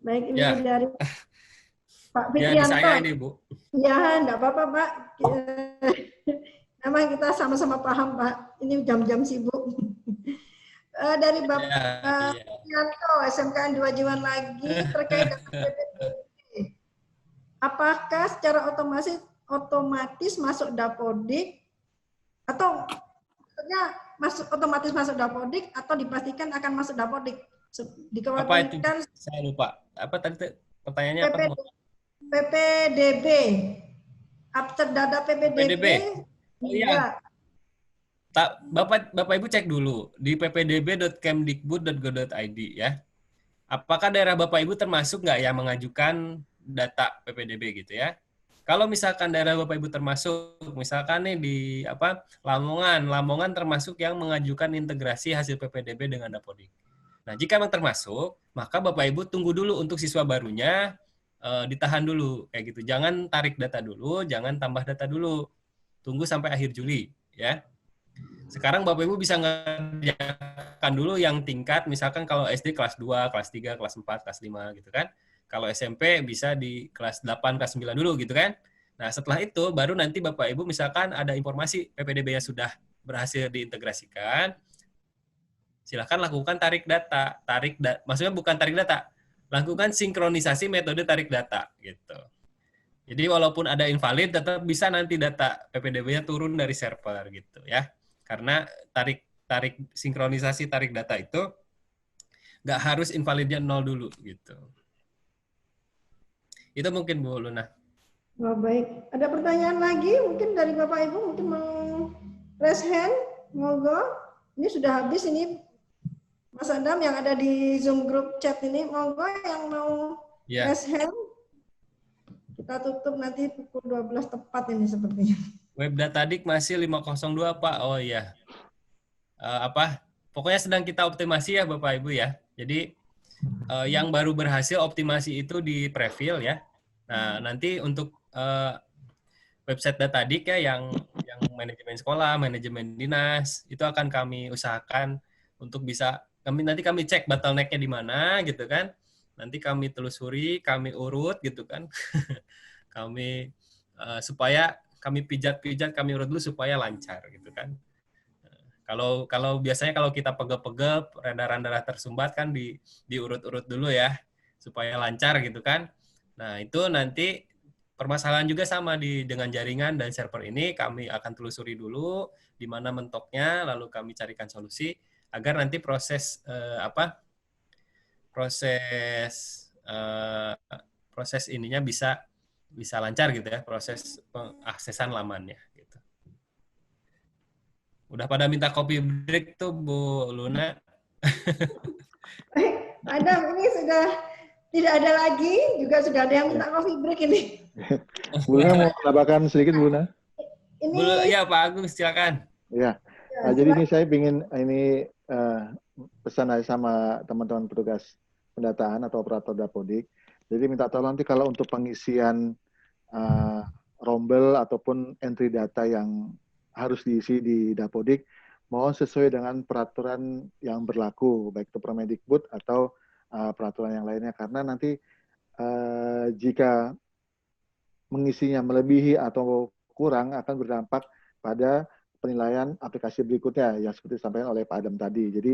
Baik, ini dari Pak Fikrianto. Ya, di saya ini, Bu. Ya, enggak apa-apa, Pak. Memang kita sama-sama paham, Pak. Ini jam-jam sibuk. Dari Bapak Fikrianto, SMKN 2 Jiwan lagi, terkait dengan PPDB. Apakah secara otomatis masuk Dapodik, atau maksudnya otomatis masuk Dapodik atau dipastikan akan masuk Dapodik? Dikhawatirkan. Saya lupa. Apa tadi pertanyaannya? PPDB. Update data PPDB. Oh iya. Bapak Ibu cek dulu di ppdb.kemdikbud.go.id ya. Apakah daerah Bapak Ibu termasuk nggak yang mengajukan data PPDB gitu ya? Kalau misalkan daerah Bapak Ibu termasuk, misalkan nih di Lamongan termasuk yang mengajukan integrasi hasil PPDB dengan Dapodik. Nah, jika memang termasuk, maka Bapak Ibu tunggu dulu untuk siswa barunya, ditahan dulu kayak gitu. Jangan tarik data dulu, jangan tambah data dulu. Tunggu sampai akhir Juli ya. Sekarang Bapak Ibu bisa ngerjakan dulu yang tingkat, misalkan kalau SD kelas 2, kelas 3, kelas 4, kelas 5 gitu kan. Kalau SMP bisa di kelas 8, kelas 9 dulu gitu kan. Nah, setelah itu baru nanti Bapak Ibu misalkan ada informasi PPDB-nya sudah berhasil diintegrasikan, silakan lakukan tarik data. Maksudnya bukan tarik data, lakukan sinkronisasi metode tarik data gitu. Jadi walaupun ada invalid tetap bisa nanti data PPDB-nya turun dari server gitu ya. Karena sinkronisasi tarik data itu nggak harus invalidnya 0 dulu gitu. Itu mungkin Bu Luna. Oh, baik. Ada pertanyaan lagi mungkin dari Bapak Ibu, mungkin mau raise hand, monggo. Ini sudah habis ini Mas Adam yang ada di Zoom group chat ini, monggo yang mau Ya. raise hand. Kita tutup nanti pukul 12 tepat ini sepertinya. Web Datadik masih 502 Pak. Oh iya. Pokoknya sedang kita optimasi ya Bapak Ibu ya. Jadi yang baru berhasil optimasi itu di Preview ya. Nah, nanti untuk website Datadik ya yang manajemen sekolah, manajemen dinas itu akan kami usahakan untuk bisa nanti kami cek bottleneck-nya di mana gitu kan. Nanti kami telusuri, kami urut gitu kan. Kami supaya kami pijat-pijat, kami urut dulu supaya lancar gitu kan. Kalau biasanya kalau kita pegep-pegep, randa-randa tersumbat kan diurut-urut dulu ya supaya lancar gitu kan. Nah, itu nanti permasalahan juga sama dengan jaringan dan server ini kami akan telusuri dulu di mana mentoknya, lalu kami carikan solusi agar nanti proses proses ininya bisa lancar gitu ya, proses pengaksesan lamannya gitu. Udah pada minta kopi break tuh Bu Luna. Adam, ini sudah tidak ada lagi, juga sudah ada yang minta coffee break ini. Bu Luna mau menambahkan sedikit, Bu Luna? Ya Pak Agung, silakan. Ya, jadi ini saya ingin pesan aja sama teman-teman petugas pendataan atau operator Dapodik. Jadi minta tolong nanti kalau untuk pengisian rombel ataupun entry data yang harus diisi di Dapodik, mohon sesuai dengan peraturan yang berlaku, baik itu Permendikbud atau peraturan yang lainnya. Karena nanti jika mengisinya melebihi atau kurang akan berdampak pada penilaian aplikasi berikutnya yang seperti disampaikan oleh Pak Adam tadi. Jadi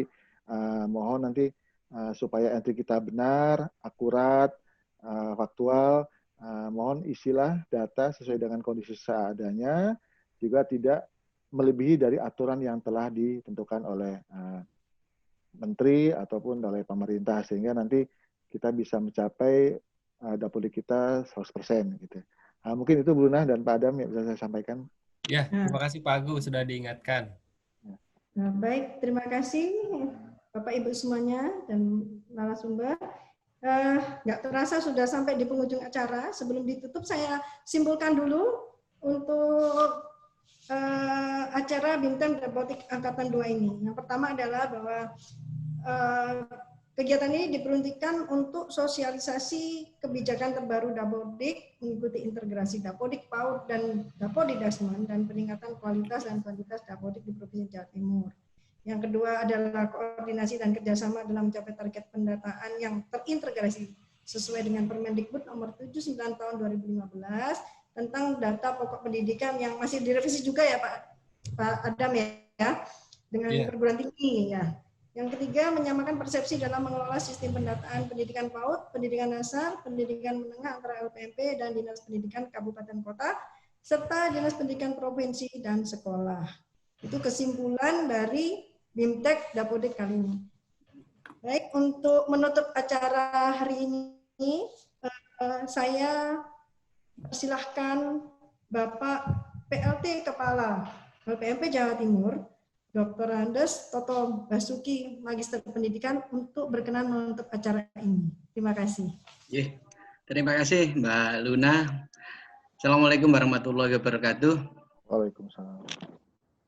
mohon nanti supaya entry kita benar, akurat, faktual, mohon isilah data sesuai dengan kondisi seadanya, juga tidak melebihi dari aturan yang telah ditentukan oleh menteri ataupun oleh pemerintah, sehingga nanti kita bisa mencapai Dapodik kita 100% gitu. Mungkin itu Bu Luna dan Pak Adam yang bisa saya sampaikan. Ya, terima kasih Pak Agung sudah diingatkan. Nah, baik, terima kasih Bapak Ibu semuanya dan narasumber. Nggak terasa sudah sampai di penghujung acara. Sebelum ditutup saya simpulkan dulu untuk acara BIMTEK Dapodik Angkatan 2 ini. Yang pertama adalah bahwa kegiatan ini diperuntukkan untuk sosialisasi kebijakan terbaru Dapodik, mengikuti integrasi Dapodik, PAUD, dan Dapodidasmen, dan peningkatan kualitas dan kuantitas Dapodik di Provinsi Jawa Timur. Yang kedua adalah koordinasi dan kerjasama dalam mencapai target pendataan yang terintegrasi sesuai dengan Permendikbud nomor 79 tahun 2015 tentang data pokok pendidikan yang masih direvisi juga ya Pak Adam ya, dengan perguruan tinggi ya. Yang ketiga, menyamakan persepsi dalam mengelola sistem pendataan pendidikan PAUD, pendidikan dasar, pendidikan menengah antara LPMP dan Dinas Pendidikan Kabupaten Kota, serta Dinas Pendidikan Provinsi dan Sekolah. Itu kesimpulan dari BIMTEK Dapodik kali ini. Baik, untuk menutup acara hari ini, saya persilahkan Bapak PLT Kepala LPMP Jawa Timur, Dr. Andes Toto Basuki, Magister Pendidikan, untuk berkenan menutup acara ini. Terima kasih. Terima kasih Mbak Luna. Assalamualaikum warahmatullahi wabarakatuh. Waalaikumsalam.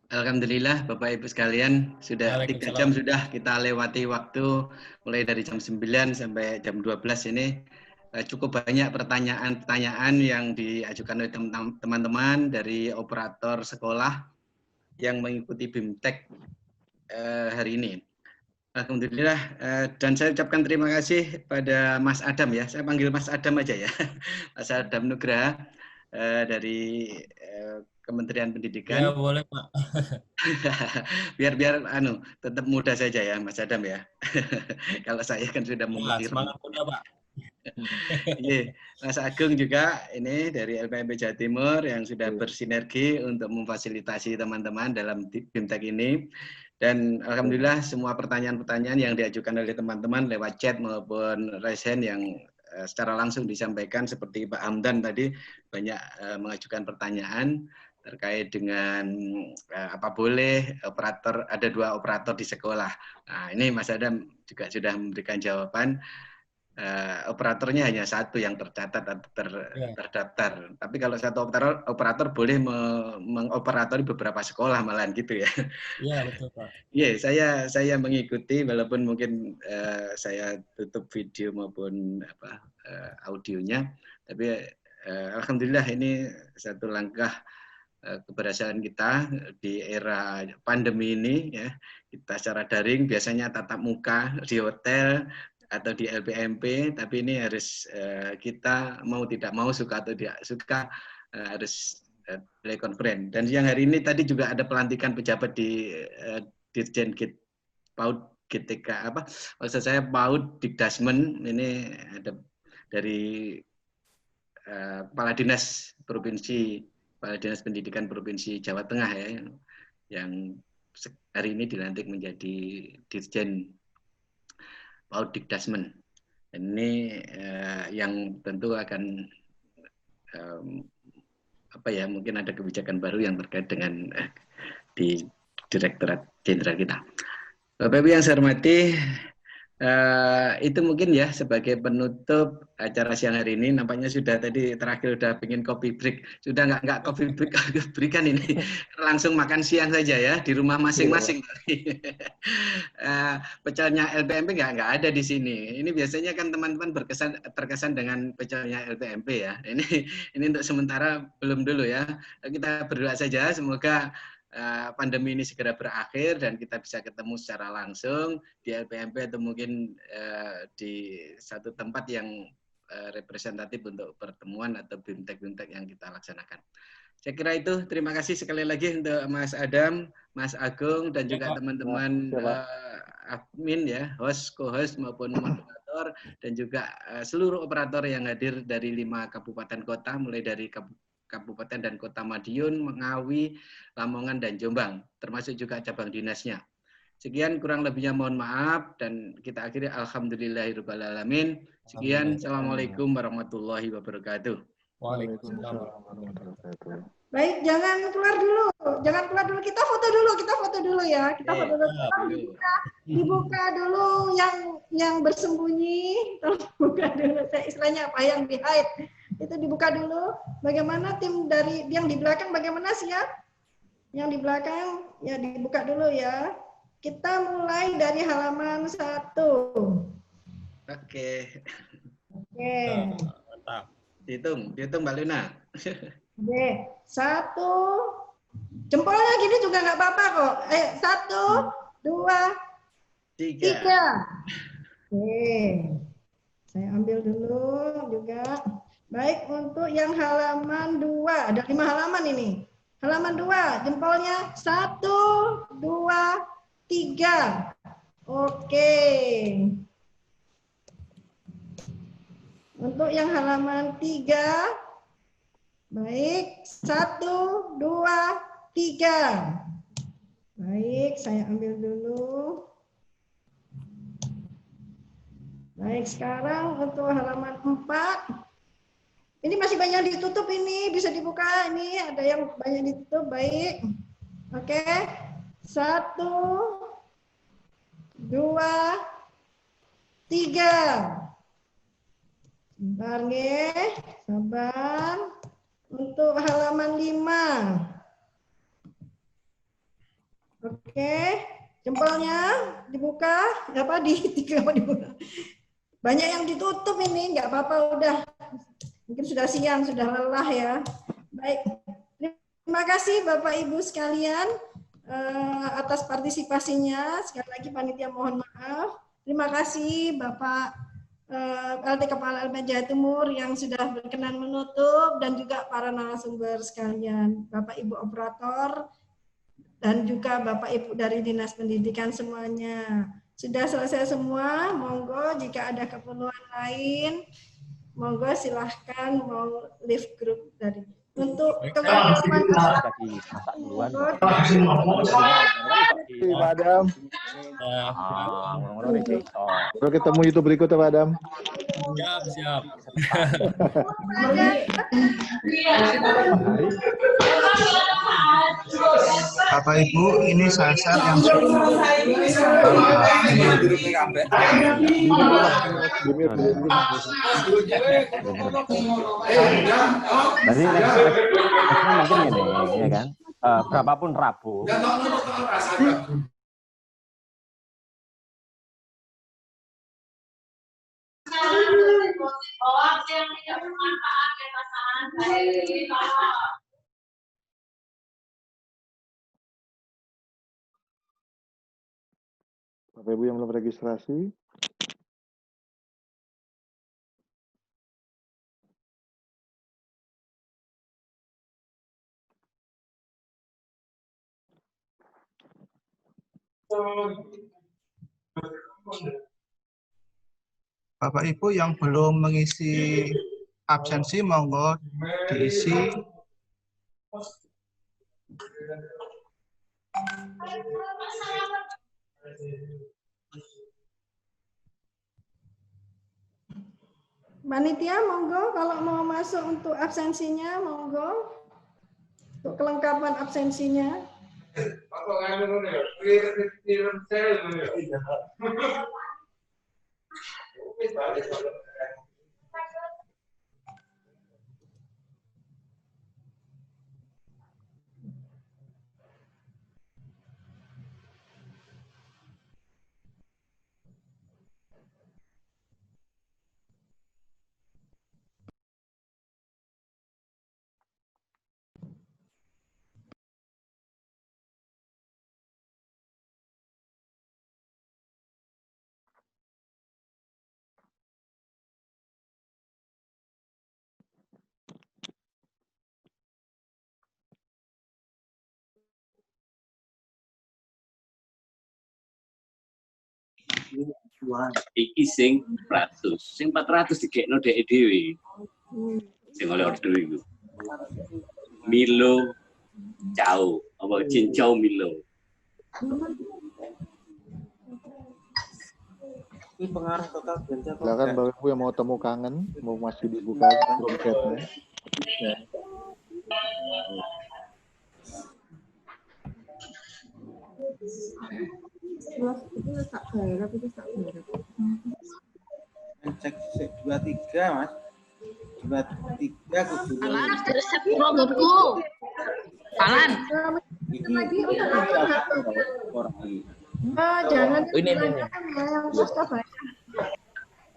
Alhamdulillah Bapak Ibu sekalian, sudah 3 jam sudah kita lewati waktu, mulai dari jam 9 sampai jam 12 ini. Cukup banyak pertanyaan-pertanyaan yang diajukan oleh teman-teman dari operator sekolah yang mengikuti BIMTEK hari ini. Alhamdulillah, dan saya ucapkan terima kasih pada Mas Adam ya, saya panggil Mas Adam aja ya, Mas Adam Nugraha dari Kementerian Pendidikan. Ya boleh Pak. biar tetap muda saja ya Mas Adam ya. Kalau saya kan sudah memiliki semangat muda Pak. Iya, Mas Agung juga ini dari LPMP Jawa Timur yang sudah bersinergi untuk memfasilitasi teman-teman dalam BIMTEK ini. Dan alhamdulillah semua pertanyaan-pertanyaan yang diajukan oleh teman-teman lewat chat maupun raise hand yang secara langsung disampaikan seperti Pak Hamdan tadi banyak mengajukan pertanyaan terkait dengan apa boleh operator, ada 2 operator di sekolah. Nah, ini Mas Adam juga sudah memberikan jawaban. Operatornya hanya 1 yang tercatat atau terdaftar. Tapi kalau 1 operator boleh mengoperatori beberapa sekolah malahan gitu ya. Iya, betul Pak. Iya, saya mengikuti walaupun mungkin saya tutup video maupun audionya, tapi alhamdulillah ini satu langkah keberhasilan kita di era pandemi ini ya. Kita secara daring biasanya tatap muka di hotel atau di LPMP, tapi ini harus kita mau tidak mau, suka atau tidak suka harus telekonferensi. Dan yang hari ini tadi juga ada pelantikan pejabat di Dirjen PAUD GTK maksud saya PAUD Dikdasmen, ini ada dari Kepala Dinas Pendidikan Provinsi Jawa Tengah ya, yang hari ini dilantik menjadi Dirjen PAUD Dikdasmen. Ini yang tentu akan mungkin ada kebijakan baru yang terkait dengan di Direktorat Jenderal kita. Bapak Ibu yang saya hormati, itu mungkin ya sebagai penutup acara siang hari ini. Nampaknya sudah tadi terakhir sudah pengen coffee break, sudah nggak coffee break berikan ini, langsung makan siang saja ya di rumah masing-masing. Pecelnya LPMP nggak ada di sini. Ini biasanya kan teman-teman terkesan dengan pecelnya LPMP ya. Ini untuk sementara belum dulu ya. Kita berdoa saja semoga pandemi ini segera berakhir dan kita bisa ketemu secara langsung di LPMP atau mungkin di satu tempat yang representatif untuk pertemuan atau BIMTEK yang kita laksanakan. Saya kira itu. Terima kasih sekali lagi untuk Mas Adam, Mas Agung, dan juga teman-teman admin ya, host, co-host maupun moderator, dan juga seluruh operator yang hadir dari 5 kabupaten kota, mulai dari Kabupaten dan Kota Madiun, Ngawi, Lamongan, dan Jombang, termasuk juga cabang dinasnya. Sekian, kurang lebihnya mohon maaf, dan kita akhiri alhamdulillahirrahmanirrahim. Sekian, assalamualaikum warahmatullahi wabarakatuh. Waalaikumsalam warahmatullahi wabarakatuh. Baik, jangan keluar dulu. Kita foto dulu ya. Kita foto dulu. Dibuka dulu yang bersembunyi, tolong buka dulu. Istilahnya apa yang di-hide? Itu dibuka dulu. Bagaimana tim dari yang di belakang bagaimana siap? Yang di belakang ya dibuka dulu ya. Kita mulai dari halaman 1. Oke. Mantap. Dihitung Mbak Luna. Oke, 1. Jempolnya gini juga nggak apa-apa kok. 1, 2, 3. Oke. Saya ambil dulu juga. Baik, untuk yang halaman 2, ada 5 halaman ini. Halaman 2, jempolnya 1, 2, 3. Oke. Untuk yang halaman 3, baik, 1, 2, 3. Baik, saya ambil dulu. Baik, sekarang untuk halaman 4. Ini masih banyak ditutup ini, bisa dibuka. Ini ada yang banyak ditutup, baik. Oke. 1, 2, 3. Sebentar nggih, sabar. Untuk halaman 5. Oke, jempolnya dibuka, dibuka. Banyak yang ditutup ini, nggak apa-apa udah. Mungkin sudah siang, sudah lelah ya. Baik, terima kasih Bapak Ibu sekalian atas partisipasinya. Sekali lagi panitia mohon maaf. Terima kasih Bapak LT Kepala LPM Jawa Timur yang sudah berkenan menutup, dan juga para narasumber sekalian, Bapak Ibu operator, dan juga Bapak Ibu dari Dinas Pendidikan semuanya. Sudah selesai semua, monggo jika ada keperluan lain monggo silahkan mau live group dari untuk kelengkapan Pak Adam. Baru ketemu YouTube berikutnya Pak Adam. Siap. Bapak Ibu, ini sasar yang Jadi mungkin ini ya kan, berapapun Rabu. Bapak Ibu yang belum registrasi, Bapak Ibu yang belum mengisi absensi, monggo diisi. Panitia monggo kalau mau masuk untuk absensinya monggo untuk kelengkapan absensinya. Iki sing 400, sing 400 digekno dhek dhewe. Sing oleh order iku. Milo Chow, apa cincau Milo. Ini pengarah total belanja. silakan Bapak Ibu yang mau temu kangen, mau masih dibuka grup chatnya. Ya. Cek 23 Mas. 23 kudu. Alan, resep produkku. Alan. Jangan Ini. yang suka banyak.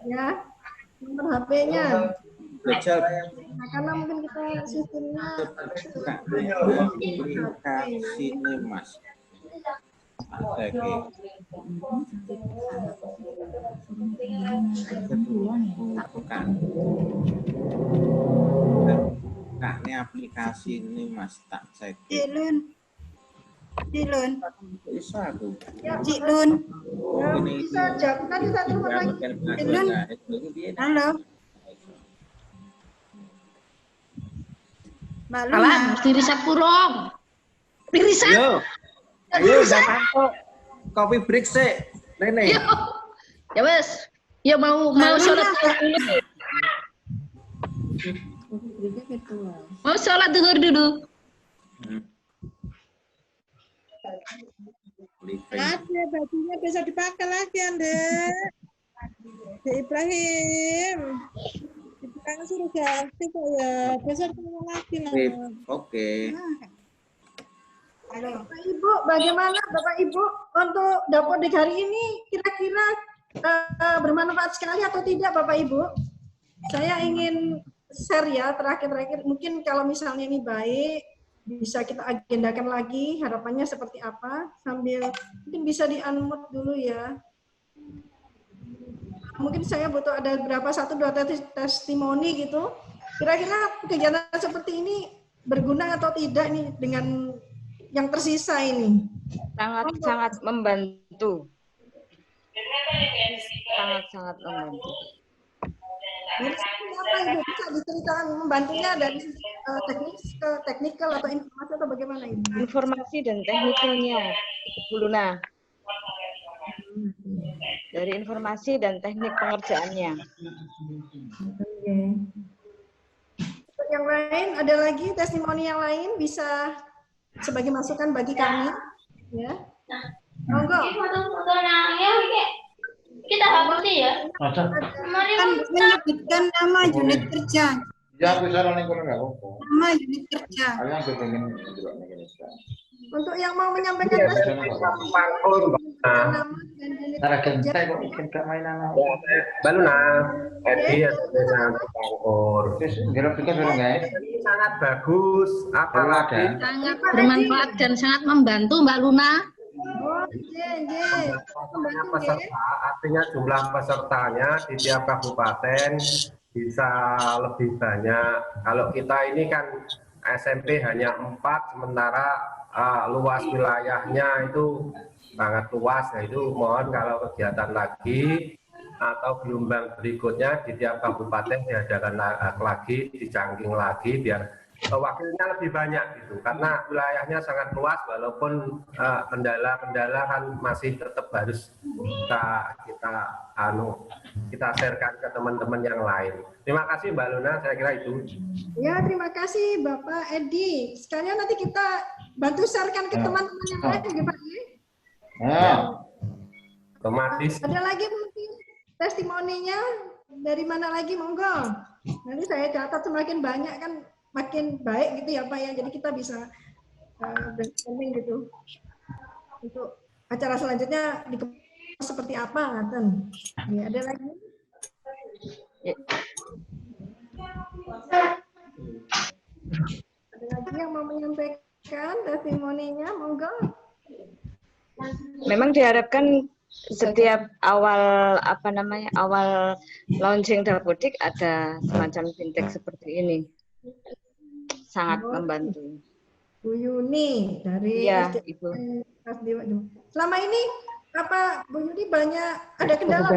Ya, nomor HP-nya. Belajar Karena mungkin kita sistemnya aplikasi ini Mas. Bukan. Nah, ini aplikasi ini Mas tak cek. Cilun. Bisa aku. Cilun. Ini bisa jawab tadi satu lagi. Halo. Alan, mesti riset kurang. Riset. Ayo, udah mantuk. Kopi break sih. Nenek. Ya wes. Ya mau sholat dulu. Mau sholat dengar dulu. Ada bajunya bisa dipakai lagi Anda. Ibrahim. Kan suruh ganti kok ya. Besok ketemu lagi nah. Oke. Halo. Bapak Ibu, bagaimana Bapak Ibu untuk dapur di hari ini kira-kira bermanfaat sekali atau tidak Bapak Ibu? Saya ingin share ya terakhir-terakhir. Mungkin kalau misalnya ini baik, bisa kita agendakan lagi. Harapannya seperti apa? Sambil mungkin bisa di-unmute dulu ya. Mungkin saya butuh ada berapa 1-2 testimoni gitu. Kira-kira kegiatan seperti ini berguna atau tidak nih dengan yang tersisa ini? Sangat membantu. Sangat membantu. Dari siapa bagaimana Ibu? Bisa diceritakan membantunya dari sisi teknis ke teknikal atau informasi atau bagaimana Ibu? Informasi dan teknikalnya, Bu Luna. Dari informasi dan teknik pengerjaannya. Oke. Untuk yang lain, ada lagi testimoni yang lain bisa sebagai masukan bagi kami, ya. Monggo. Kita hapus ya. Kan menyebutkan nama unit kerja. Ya, aku salah nih kalau nggak apa-apa. Nama unit kerja. Kalian aku pengen juga. Untuk yang mau menyampaikan Baluna, Edi sangat bagus, apalagi sangat bermanfaat dan sangat membantu Mbak Luna. Peserta, artinya jumlah pesertanya di tiap kabupaten bisa lebih banyak. Kalau kita ini kan SMP hanya 4, sementara luas wilayahnya itu sangat luas. Nah, itu mohon kalau kegiatan lagi atau gelombang berikutnya di tiap kabupaten diadakan lagi, dicangking lagi biar wakilnya lebih banyak gitu, karena wilayahnya sangat luas walaupun kendala-kendala kan masih tetap harus kita sharekan ke teman-teman yang lain. Terima kasih Mbak Luna, saya kira itu. Ya, terima kasih Bapak Edi. Sekalian nanti kita bantu sharekan ke teman-teman yang lain, ya Pak. Otomatis. Ada lagi mungkin testimoninya dari mana lagi, monggo. Nanti saya catat semakin banyak kan makin baik gitu ya Pak ya. Jadi kita bisa brainstorming gitu untuk acara selanjutnya dikemas seperti apa, Ngaten. Ya, ada lagi? Ada lagi yang mau menyampaikan testimoninya, monggo. Memang diharapkan setiap awal awal launching Dapodik ada semacam fintech seperti ini. Sangat membantu. Bu Yuni dari Ibu. Selama ini apa Bu Yuni banyak ada kendala?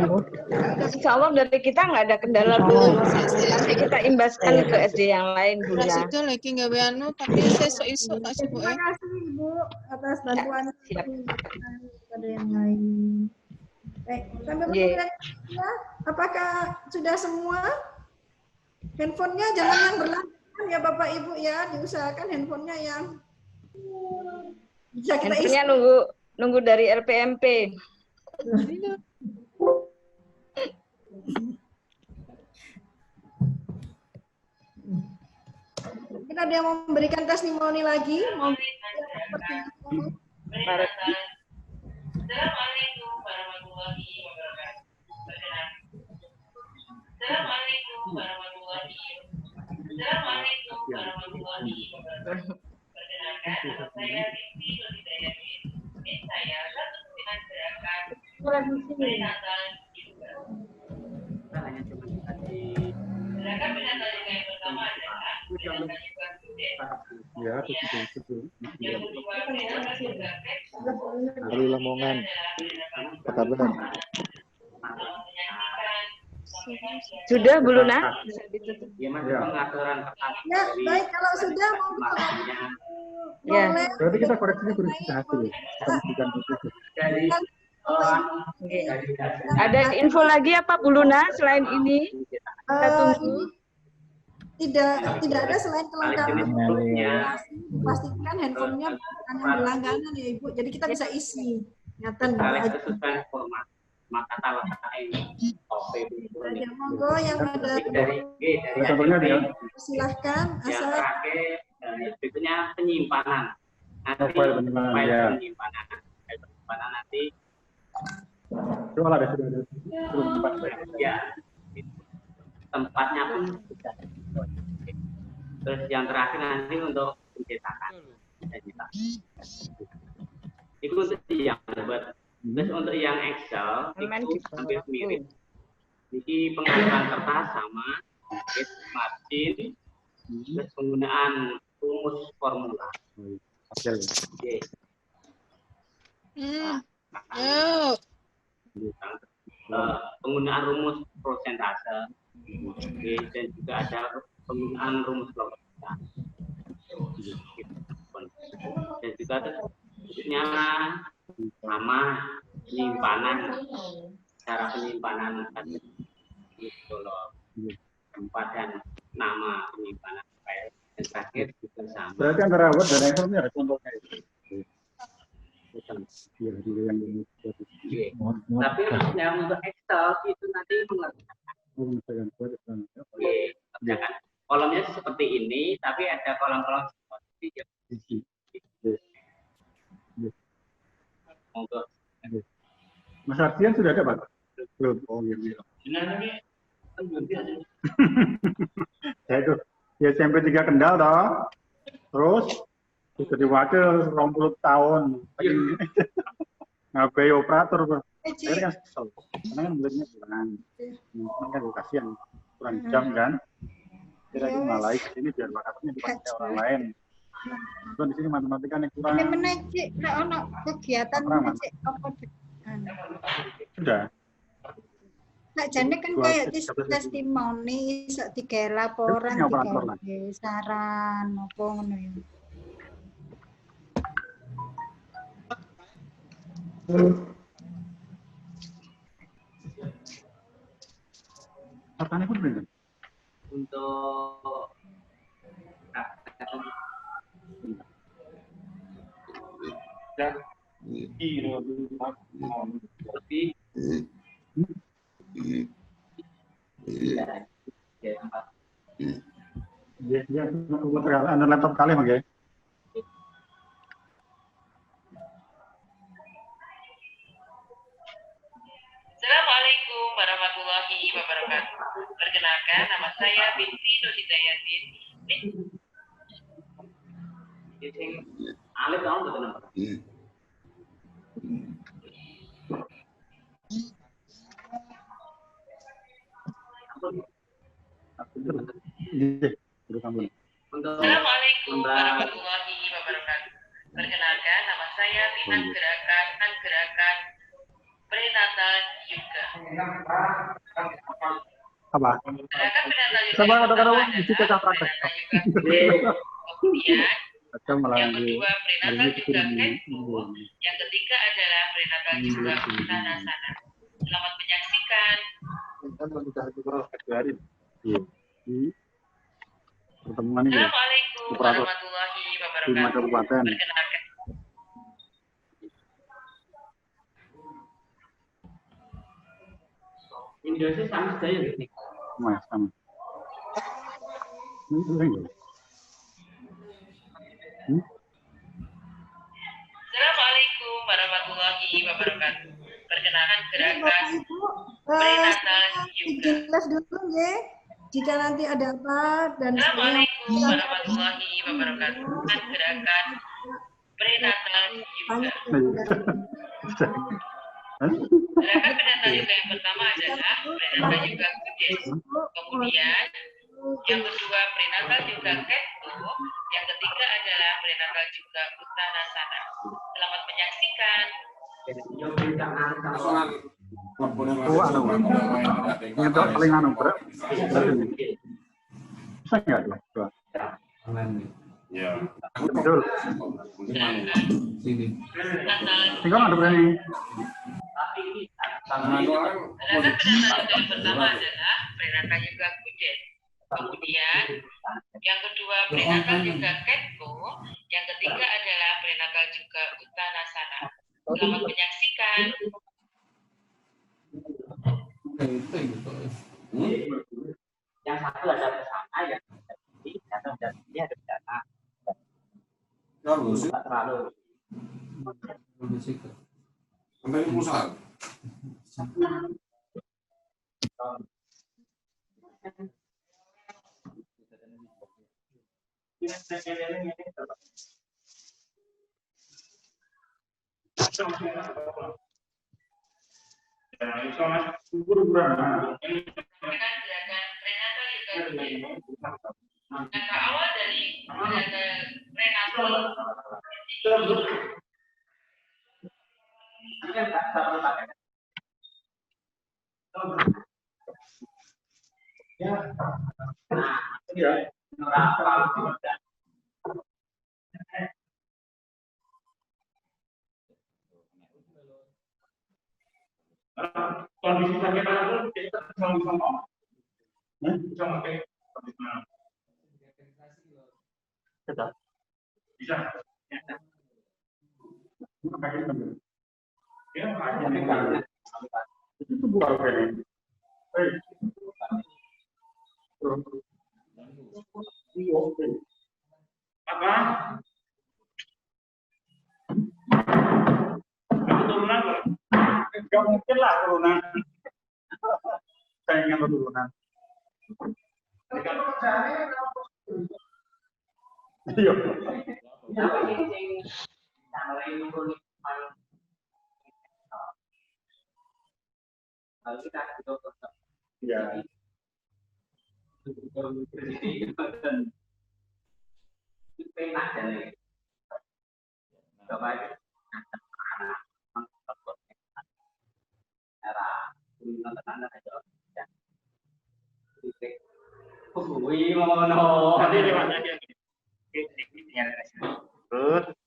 Insya Allah dari kita nggak ada kendala dulu. Nanti kita imbaskan ke SD yang lain Bu ya. Itu lagi nggak beanu, tapi saya isu kasih Bu. Terima kasih Ibu atas bantuan pada yang lain. Baik, sambil menunggu ya. Apakah sudah semua? Handphonenya jangan yang berlangganan ya Bapak Ibu ya, diusahakan handphonenya yang bisa kita isi. Handphonenya nunggu dari LPMP. Mungkin ada yang mau memberikan testimoni lagi? Assalamualaikum warahmatullahi wabarakatuh. Assalamualaikum warahmatullahi wabarakatuh. Perkenalkan, nama saya Rizky Nurhidayati. Saya satu pimpinan gerakan Penatalan juga. Gerakan Penatalan juga yang pertama adalah Penatalan juga student. Yang kedua Penatalan juga Dari Lamongan. Apa kabar? Sudah Bu Luna? Bisa ditutup. Ya, baik kalau sudah ya. Berarti kita koreksi satu ya. Ada info lagi apa Bu Luna selain ini? Kita tunggu. Tidak ada selain kelengkapan pastikan handphonenya bukan yang berlangganan ya Ibu. Jadi kita bisa isi. Nyatan. Monggo yang ada silahkan asal berikutnya penyimpanan nanti ya tempatnya pun terus yang terakhir nanti untuk pencetakan itu untuk yang buat. Terus untuk yang Excel itu hampir mirip. Jadi pengaturan kertas sama, margin, terus penggunaan rumus formula. Oke. Penggunaan rumus prosentase Oke, dan juga ada penggunaan rumus logika. Dan juga ada bentuknya nama penyimpanan, cara penyimpanan tadi gitu loh, tempat dan nama penyimpanan file. Dan terakhir juga sama. Berarti antara Word dan Excel ini ada contohnya. Tapi yang untuk Excel itu nanti mengerjakan kolomnya seperti ini, tapi ada kolom-kolom seperti ini. Monggo. Mas Ardian sudah ada, Pak? Belum. Oh, iya. Ya itu, ya SMP 3 Kendal toh. Terus jadi wakil 20 tahun. Ngabai operator, akhirnya kan kesel. Karena kan belinya kurang. Cuman kan kasihan, kurang jam kan. Kira-kira malah ini biar bakatnya dipakai orang lain. Kan di sini matematika nih kurang. Ini menecik, ono kegiatan menecik apa? Sudah. Nak jane kan kayak testimoni, iso digawe laporan, digawe saran, apa ngono ya. Katanya pun benar. Untuk Anda laptop kali Mas. Assalamualaikum warahmatullahi wabarakatuh. Perkenalkan, nama saya Binti Nurhidayati. Alif tahu betul nama. Assalamualaikum warahmatullahi wabarakatuh. Perkenalkan, nama saya Biman Gerakan Prenatal juga. Apa? Gerakan Prenatal juga Sama adalah itu kita praktek. Kemudian yang melalui kedua prenatal juga Kespo, yang ketiga adalah prenatal juga Utanasana. Selamat menyaksikan. Pertemuan ini. Assalamualaikum warahmatullahi wabarakatuh. Perkenalkan. Indonesia sama saja ini. Sama. Assalamualaikum warahmatullahi wabarakatuh. Perkenalkan gerakan prenatal juga. Jelas dulu ya. Jika nanti ada apa dan Assalamualaikum warahmatullahi wabarakatuh. Gerakan prenatal juga. Gerakan prenatal juga yang pertama adalah prenatal juga kudes. Kemudian yang kedua prenatal juga Kespo. Yang ketiga adalah prenatal juga Utanasana. Selamat menyaksikan. Itu paling anu berat. Bisa nggak dua? Ya. Betul. Tinggal ada berani. Gerakan prenatal juga yang pertama adalah prenatal juga kudes. Kemudian yang kedua prenatal juga Kespo. Yang ketiga adalah prenatal juga Utanasana. Selamat menyaksikan. Yang satu ada ke sana, yang satu ada ini ada ke sana. Tidak terlalu. Sampai pusat. Gerakan prenatal juga awal dari prenatal Kondisi sakit pun kita bisa ngomong. Bisa pakai bisa. Bisa. Ya, itu bukan ini. Apa? Aku turunan kok. Enggak mungkin lah turunan. Saya ingin turunan. Iya. Ya. Terus